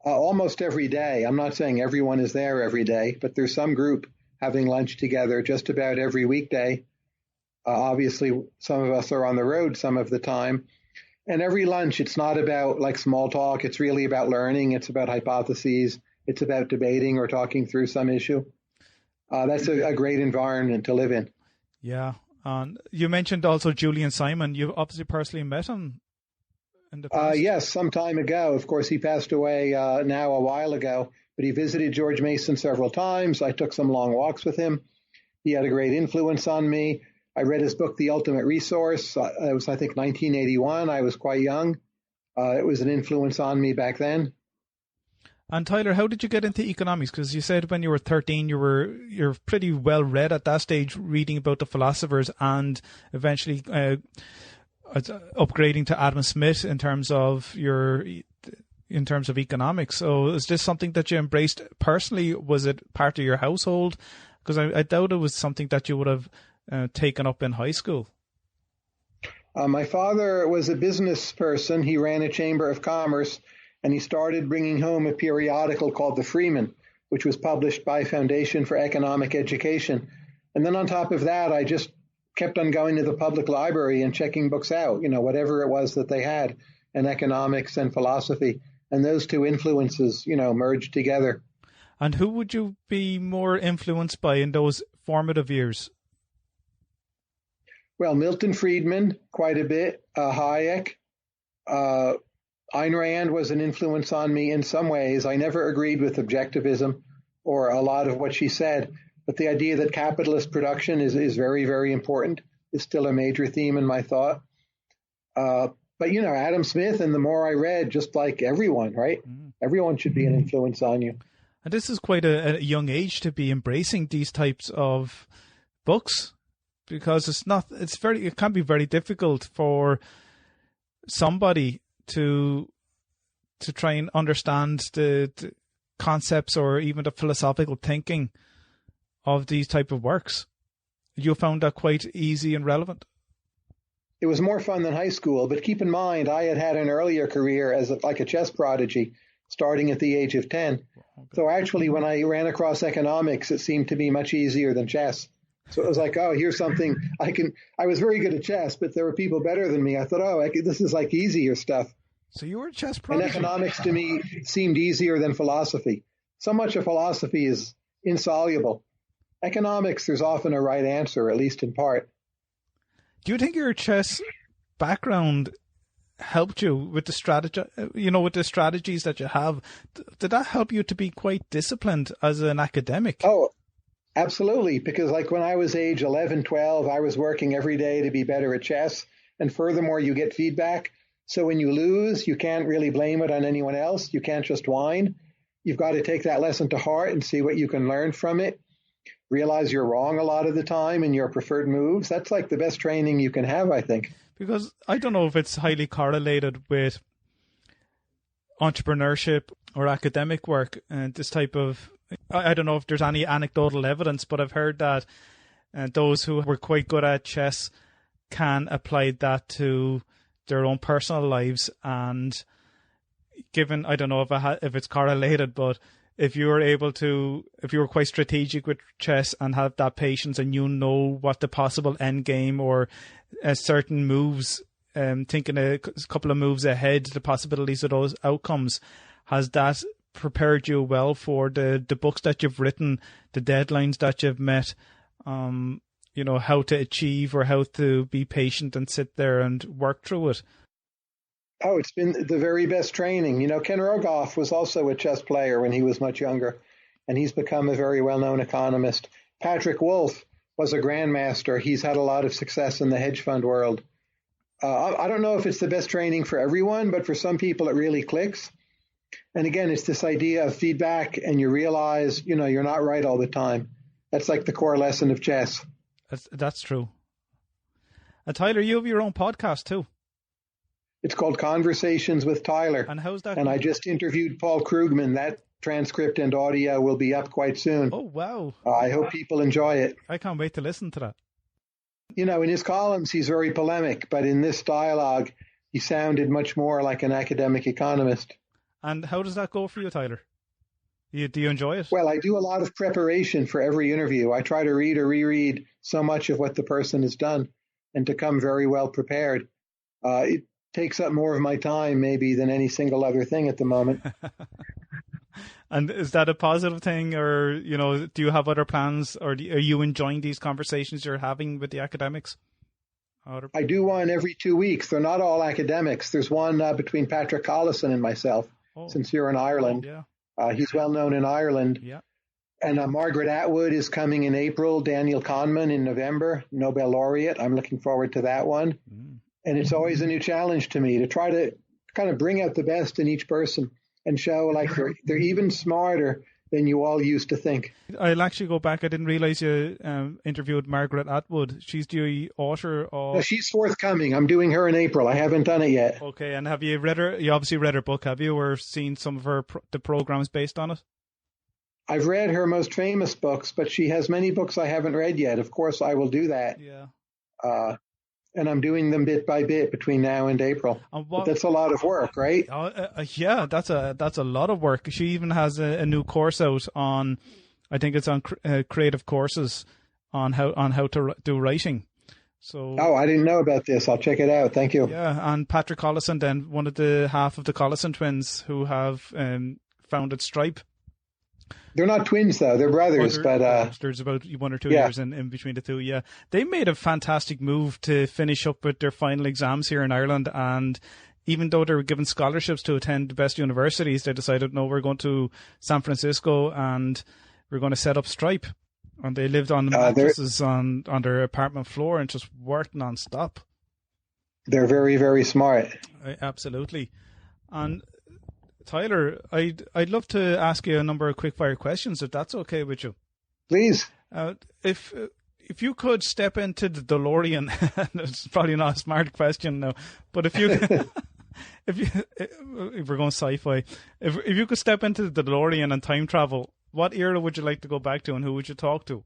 almost every day. I'm not saying everyone is there every day, but there's some group having lunch together just about every weekday. Obviously, some of us are on the road some of the time. And every lunch, it's not about like small talk. It's really about learning. It's about hypotheses. It's about debating or talking through some issue. That's a great environment to live in. Yeah. You mentioned also Julian Simon. You obviously personally met him in the past. Yes, some time ago. Of course, he passed away now a while ago, but he visited George Mason several times. I took some long walks with him. He had a great influence on me. I read his book, The Ultimate Resource. It was, I think, 1981. I was quite young. It was an influence on me back then. And Tyler, how did you get into economics? Because you said when you were 13, you're pretty well read at that stage, reading about the philosophers, and eventually upgrading to Adam Smith in terms of economics. So is this something that you embraced personally? Was it part of your household? Because I doubt it was something that you would have taken up in high school. My father was a business person. He ran a chamber of commerce, and he started bringing home a periodical called The Freeman, which was published by Foundation for Economic Education. And then on top of that, I just kept on going to the public library and checking books out, whatever it was that they had in economics and philosophy. And those two influences, merged together. And who would you be more influenced by in those formative years? Well, Milton Friedman, quite a bit, Hayek, Ayn Rand was an influence on me in some ways. I never agreed with objectivism or a lot of what she said, but the idea that capitalist production is very, very important is still a major theme in my thought. But, Adam Smith, and the more I read, just like everyone, right? Everyone should be an influence on you. And this is quite a young age to be embracing these types of books, because it can be very difficult for somebody to try and understand the concepts or even the philosophical thinking of these type of works. You found that quite easy and relevant? It was more fun than high school, but keep in mind, I had an earlier career as a chess prodigy, starting at the age of 10. Okay. So actually, when I ran across economics, it seemed to be much easier than chess. So it was like, oh, here's something I was very good at chess, but there were people better than me. I thought, this is like easier stuff. So you were a chess prodigy. And economics to me seemed easier than philosophy. So much of philosophy is insoluble. Economics, there's often a right answer, at least in part. Do you think your chess background helped you with the strategies that you have? Did that help you to be quite disciplined as an academic? Oh, absolutely. Because when I was age 11, 12, I was working every day to be better at chess. And furthermore, you get feedback. So when you lose, you can't really blame it on anyone else. You can't just whine. You've got to take that lesson to heart and see what you can learn from it. Realize you're wrong a lot of the time in your preferred moves. That's like the best training you can have, I think. Because I don't know if it's highly correlated with entrepreneurship or academic work and this type of, I don't know if there's any anecdotal evidence, but I've heard that those who were quite good at chess can apply that to their own personal lives. And given, I don't know if it's correlated, but if you were quite strategic with chess and have that patience and you know what the possible end game or certain moves, thinking a couple of moves ahead, the possibilities of those outcomes, has that prepared you well for the books that you've written, the deadlines that you've met, how to achieve or how to be patient and sit there and work through it? Oh, it's been the very best training. Ken Rogoff was also a chess player when he was much younger, and he's become a very well-known economist. Patrick Wolf was a grandmaster. He's had a lot of success in the hedge fund world. I don't know if it's the best training for everyone, but for some people it really clicks. And again, it's this idea of feedback, and you realize, you're not right all the time. That's like the core lesson of chess. That's true. And Tyler, you have your own podcast too. It's called Conversations with Tyler. And how's that? And I just interviewed Paul Krugman. That transcript and audio will be up quite soon. Oh, wow. I hope people enjoy it. I can't wait to listen to that. In his columns, he's very polemic, but in this dialogue, he sounded much more like an academic economist. And how does that go for you, Tyler? Do you enjoy it? Well, I do a lot of preparation for every interview. I try to read or reread so much of what the person has done and to come very well prepared. It takes up more of my time maybe than any single other thing at the moment. And is that a positive thing, or, do you have other plans, or are you enjoying these conversations you're having with the academics? I do one every 2 weeks. They're not all academics. There's one between Patrick Collison and myself, since you're in Ireland. Yeah. He's well known in Ireland. Yeah. And Margaret Atwood is coming in April, Daniel Kahneman in November, Nobel laureate. I'm looking forward to that one. And it's always a new challenge to me to try to kind of bring out the best in each person and show like they're even smarter than you all used to think. I'll actually go back. I didn't realize you interviewed Margaret Atwood. She's the author of... No, she's forthcoming. I'm doing her in April. I haven't done it yet. Okay, and have you read her? You obviously read her book, have you, or seen some of her the programs based on it? I've read her most famous books, but she has many books I haven't read yet. Of course, I will do that. Yeah. And I'm doing them bit by bit between now and April. But that's a lot of work, right? Yeah, that's a lot of work. She even has a new course out on, I think it's on creative courses on how to do writing. So. Oh, I didn't know about this. I'll check it out. Thank you. Yeah, and Patrick Collison, then one of the half of the Collison twins who have founded Stripe. They're not twins, though. They're brothers, but there's about 1 or 2 years in between the two. Yeah, they made a fantastic move to finish up with their final exams here in Ireland, and even though they were given scholarships to attend the best universities, they decided, no, we're going to San Francisco and we're going to set up Stripe. And they lived on the mattresses on their apartment floor and just worked non-stop. They're very, very smart. Absolutely. And Tyler, I'd love to ask you a number of quick-fire questions, if that's okay with you. Please. If you could step into the DeLorean, it's probably not a smart question now, but if we're going sci-fi, if you could step into the DeLorean and time travel, what era would you like to go back to, and who would you talk to?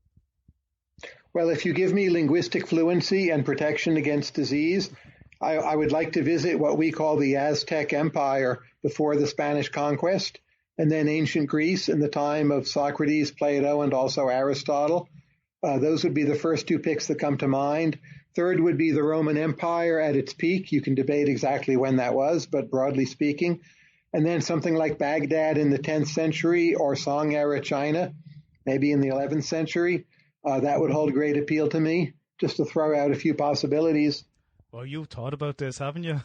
Well, if you give me linguistic fluency and protection against disease, I would like to visit what we call the Aztec Empire before the Spanish conquest, and then ancient Greece in the time of Socrates, Plato, and also Aristotle. Those would be the first two picks that come to mind. Third would be the Roman Empire at its peak. You can debate exactly when that was, but broadly speaking. And then something like Baghdad in the 10th century or Song era China, maybe in the 11th century. That would hold great appeal to me, just to throw out a few possibilities. Well, you've thought about this, haven't you?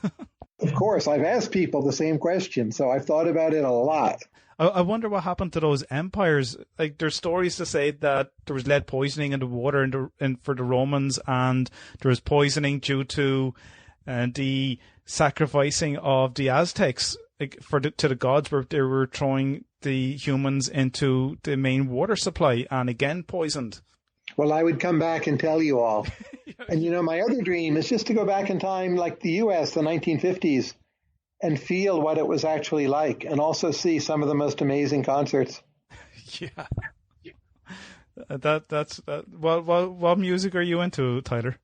Of course. I've asked people the same question, so I've thought about it a lot. I wonder what happened to those empires. Like, there's stories to say that there was lead poisoning in the water for the Romans, and there was poisoning due to the sacrificing of the Aztecs to the gods, where they were throwing the humans into the main water supply and again poisoned. Well, I would come back and tell you all. And, my other dream is just to go back in time like the U.S., the 1950s, and feel what it was actually like, and also see some of the most amazing concerts. Yeah. That's what music are you into, Tyler?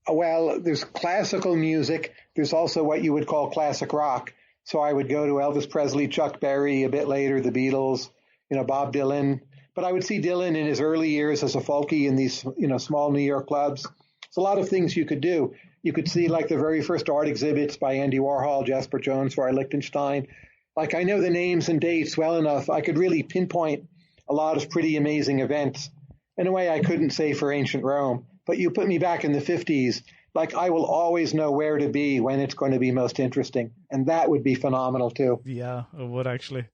Well, there's classical music. There's also what you would call classic rock. So I would go to Elvis Presley, Chuck Berry, a bit later, the Beatles, Bob Dylan. But I would see Dylan in his early years as a folkie in these, small New York clubs. There's a lot of things you could do. You could see like the very first art exhibits by Andy Warhol, Jasper Jones, Roy Lichtenstein. Like I know the names and dates well enough. I could really pinpoint a lot of pretty amazing events in a way I couldn't say for ancient Rome. But you put me back in the 50s, like I will always know where to be when it's going to be most interesting. And that would be phenomenal too. Yeah, it would actually.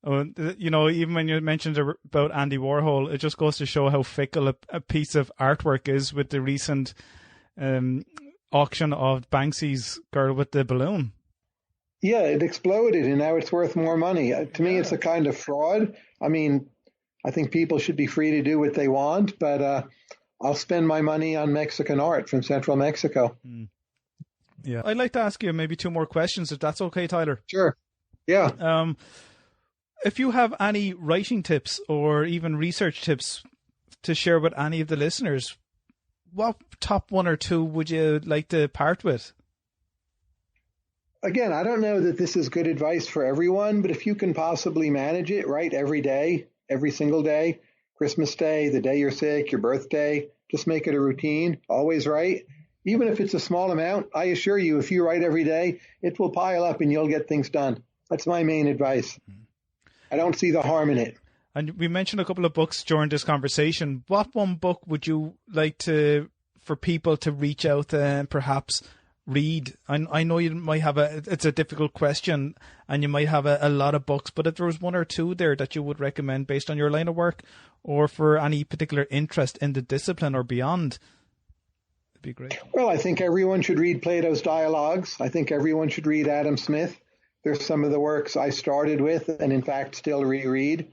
Even when you mentioned about Andy Warhol, it just goes to show how fickle a piece of artwork is with the recent auction of Banksy's Girl with the Balloon. Yeah, it exploded and now it's worth more money. To me, it's a kind of fraud. I mean, I think people should be free to do what they want, but I'll spend my money on Mexican art from Central Mexico. Yeah. I'd like to ask you maybe 2 more questions, if that's okay, Tyler. Sure. Yeah. If you have any writing tips or even research tips to share with any of the listeners, what top 1 or 2 would you like to part with? Again, I don't know that this is good advice for everyone, but if you can possibly manage it, write every day, every single day, Christmas Day, the day you're sick, your birthday, just make it a routine, always write. Even if it's a small amount, I assure you, if you write every day, it will pile up and you'll get things done. That's my main advice. I don't see the harm in it. And we mentioned a couple of books during this conversation. What one book would you like for people to reach out and perhaps read? I know you might have it's a difficult question and you might have a lot of books, but if there was 1 or 2 there that you would recommend based on your line of work or for any particular interest in the discipline or beyond, it'd be great. Well, I think everyone should read Plato's Dialogues. I think everyone should read Adam Smith. There's some of the works I started with and in fact still reread.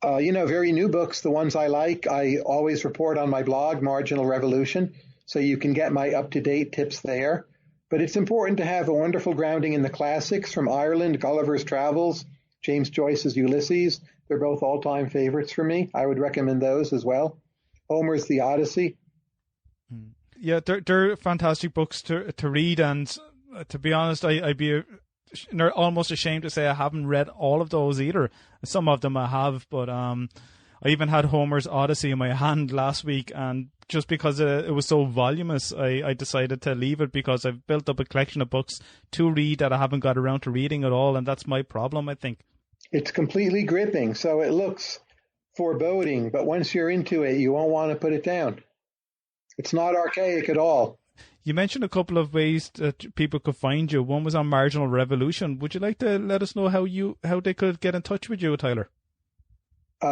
Very new books, the ones I like, I always report on my blog, Marginal Revolution. So you can get my up-to-date tips there. But it's important to have a wonderful grounding in the classics from Ireland, Gulliver's Travels, James Joyce's Ulysses. They're both all-time favorites for me. I would recommend those as well. Homer's The Odyssey. Yeah, they're fantastic books to read. And to be honest, I'd be almost ashamed to say I haven't read all of those either. Some of them I have, but I even had Homer's Odyssey in my hand last week, and just because it was so voluminous, I decided to leave it because I've built up a collection of books to read that I haven't got around to reading at all, and that's my problem, I think. It's completely gripping, so it looks foreboding, but once you're into it, you won't want to put it down. It's not archaic at all. You mentioned a couple of ways that people could find you. One was on Marginal Revolution. Would you like to let us know how they could get in touch with you, Tyler?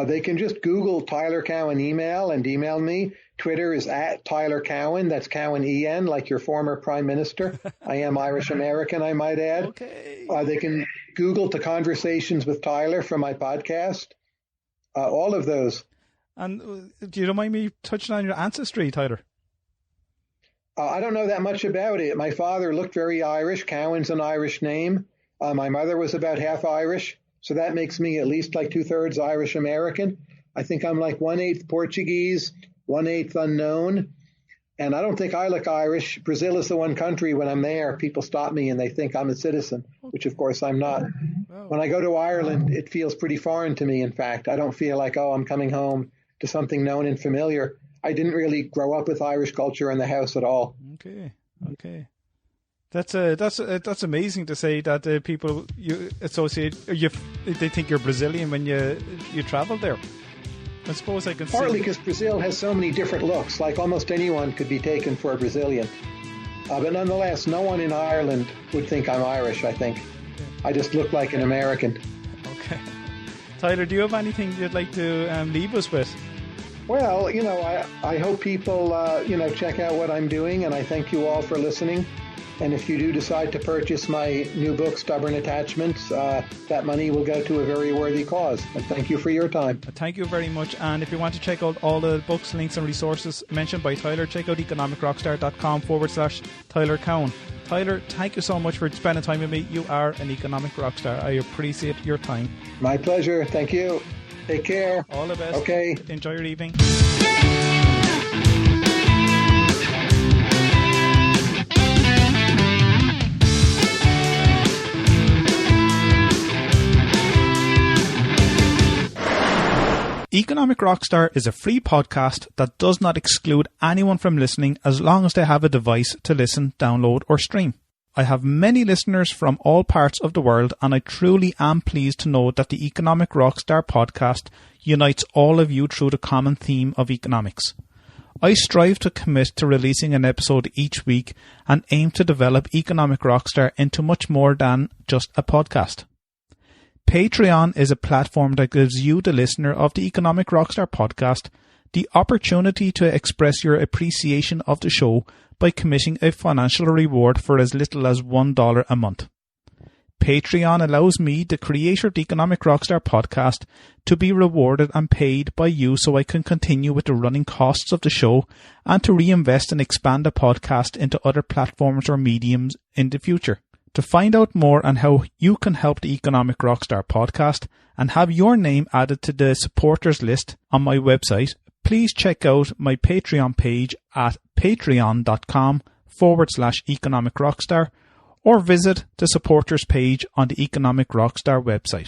They can just Google Tyler Cowen email and email me. Twitter is @TylerCowen. That's Cowen EN, like your former prime minister. I am Irish American, I might add. Okay. They can Google to Conversations with Tyler from my podcast. All of those. And do you mind me touching on your ancestry, Tyler? I don't know that much about it. My father looked very Irish. Cowen's an Irish name. My mother was about half Irish. So that makes me at least like 2/3 Irish American. I think I'm like 1/8 Portuguese, 1/8 unknown. And I don't think I look Irish. Brazil is the one country when I'm there, people stop me and they think I'm a citizen, which of course I'm not. Wow. When I go to Ireland, it feels pretty foreign to me, in fact. I don't feel like, I'm coming home to something known and familiar. I didn't really grow up with Irish culture in the house at all. Okay. That's amazing to say that people you associate they think you're Brazilian when you travel there. I suppose I can partly because Brazil has so many different looks. Like almost anyone could be taken for a Brazilian, but nonetheless, no one in Ireland would think I'm Irish. I think I just look like an American. Okay, Tyler, do you have anything you'd like to leave us with? Well, I hope people check out what I'm doing, and I thank you all for listening. And if you do decide to purchase my new book, Stubborn Attachments, that money will go to a very worthy cause. And thank you for your time. Thank you very much. And if you want to check out all the books, links and resources mentioned by Tyler, check out economicrockstar.com/Tyler Cowen. Tyler, thank you so much for spending time with me. You are an economic rock star. I appreciate your time. My pleasure. Thank you. Take care. All the best. Okay. Enjoy your evening. Economic Rockstar is a free podcast that does not exclude anyone from listening as long as they have a device to listen, download or stream. I have many listeners from all parts of the world, and I truly am pleased to know that the Economic Rockstar podcast unites all of you through the common theme of economics. I strive to commit to releasing an episode each week and aim to develop Economic Rockstar into much more than just a podcast. Patreon is a platform that gives you, the listener of the Economic Rockstar podcast, the opportunity to express your appreciation of the show by committing a financial reward for as little as $1 a month. Patreon allows me, the creator of the Economic Rockstar podcast, to be rewarded and paid by you so I can continue with the running costs of the show and to reinvest and expand the podcast into other platforms or mediums in the future. To find out more on how you can help the Economic Rockstar podcast and have your name added to the supporters list on my website, please check out my Patreon page at patreon.com/Economic Rockstar or visit the supporters page on the Economic Rockstar website.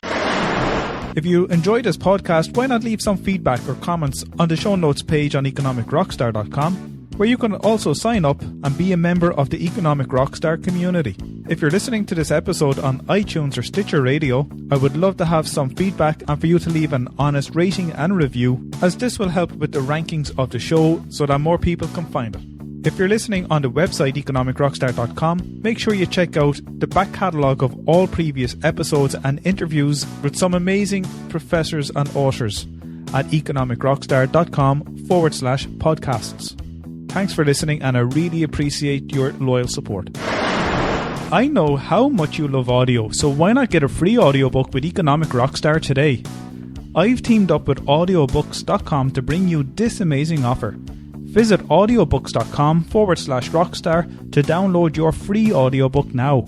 If you enjoyed this podcast, why not leave some feedback or comments on the show notes page on economicrockstar.com, where you can also sign up and be a member of the Economic Rockstar community. If you're listening to this episode on iTunes or Stitcher Radio, I would love to have some feedback and for you to leave an honest rating and review, as this will help with the rankings of the show so that more people can find it. If you're listening on the website economicrockstar.com, make sure you check out the back catalogue of all previous episodes and interviews with some amazing professors and authors at economicrockstar.com/podcasts. Thanks for listening, and I really appreciate your loyal support. I know how much you love audio, so why not get a free audiobook with Economic Rockstar today? I've teamed up with audiobooks.com to bring you this amazing offer. Visit audiobooks.com/rockstar to download your free audiobook now.